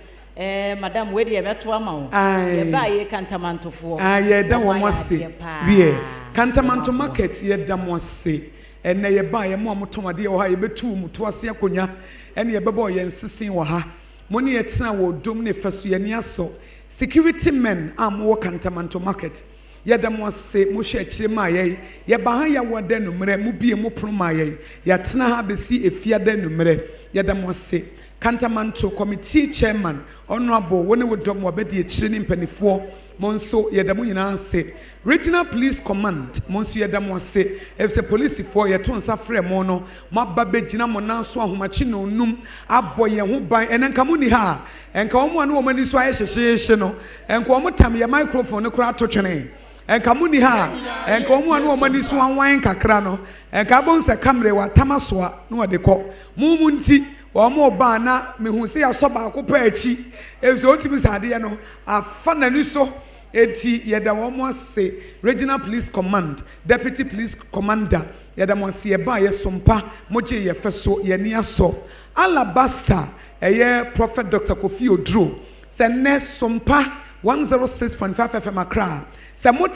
madam we de beto ama wo ye ba ye Kantamanto fo ye da wo mose wie Kantamanto market ye da mose ene ye ba ye mo amotomade wo ha ye betu mu to ase akonya ene ye bebo ye nsisin wo ha mo ne ye tena wo dom ne faso ye ni aso security men am wo Kantamanto market ye da mose mo hwe akire ma ye ba ha ya wo da numre mu bie mo pro ma ye ya tena ha besi efia da numre ye da mose Kantamanto committee chairman honorable woni wodom obedi akire ni mpanifo monso yedamu nyina anse regional police command monso yedamu ase efse police for yeto nsa frɛ mo no maba begina mo nanso ahomachi no num aboye ho ban enenka mu ni ha enka wo mo anu wo mani so ayehyehyehye no enka wo mo tam ye microphone no kura to twene enka mu ni ha enka wo mo anu wo mani so anwan kakra no enka bonse camera wa tamasoa no wode kɔ mu nti omo ba na mehu se asoba akopa achi efso ontimi sade no afa nani so eti yeda womo ase regional police command deputy police commander yeda mo ase ba ye Sompa moje ye feso ye ni aso alabaster eye prophet Dr. Kofi Odro se ne Sompa 106.5 FM Accra se moti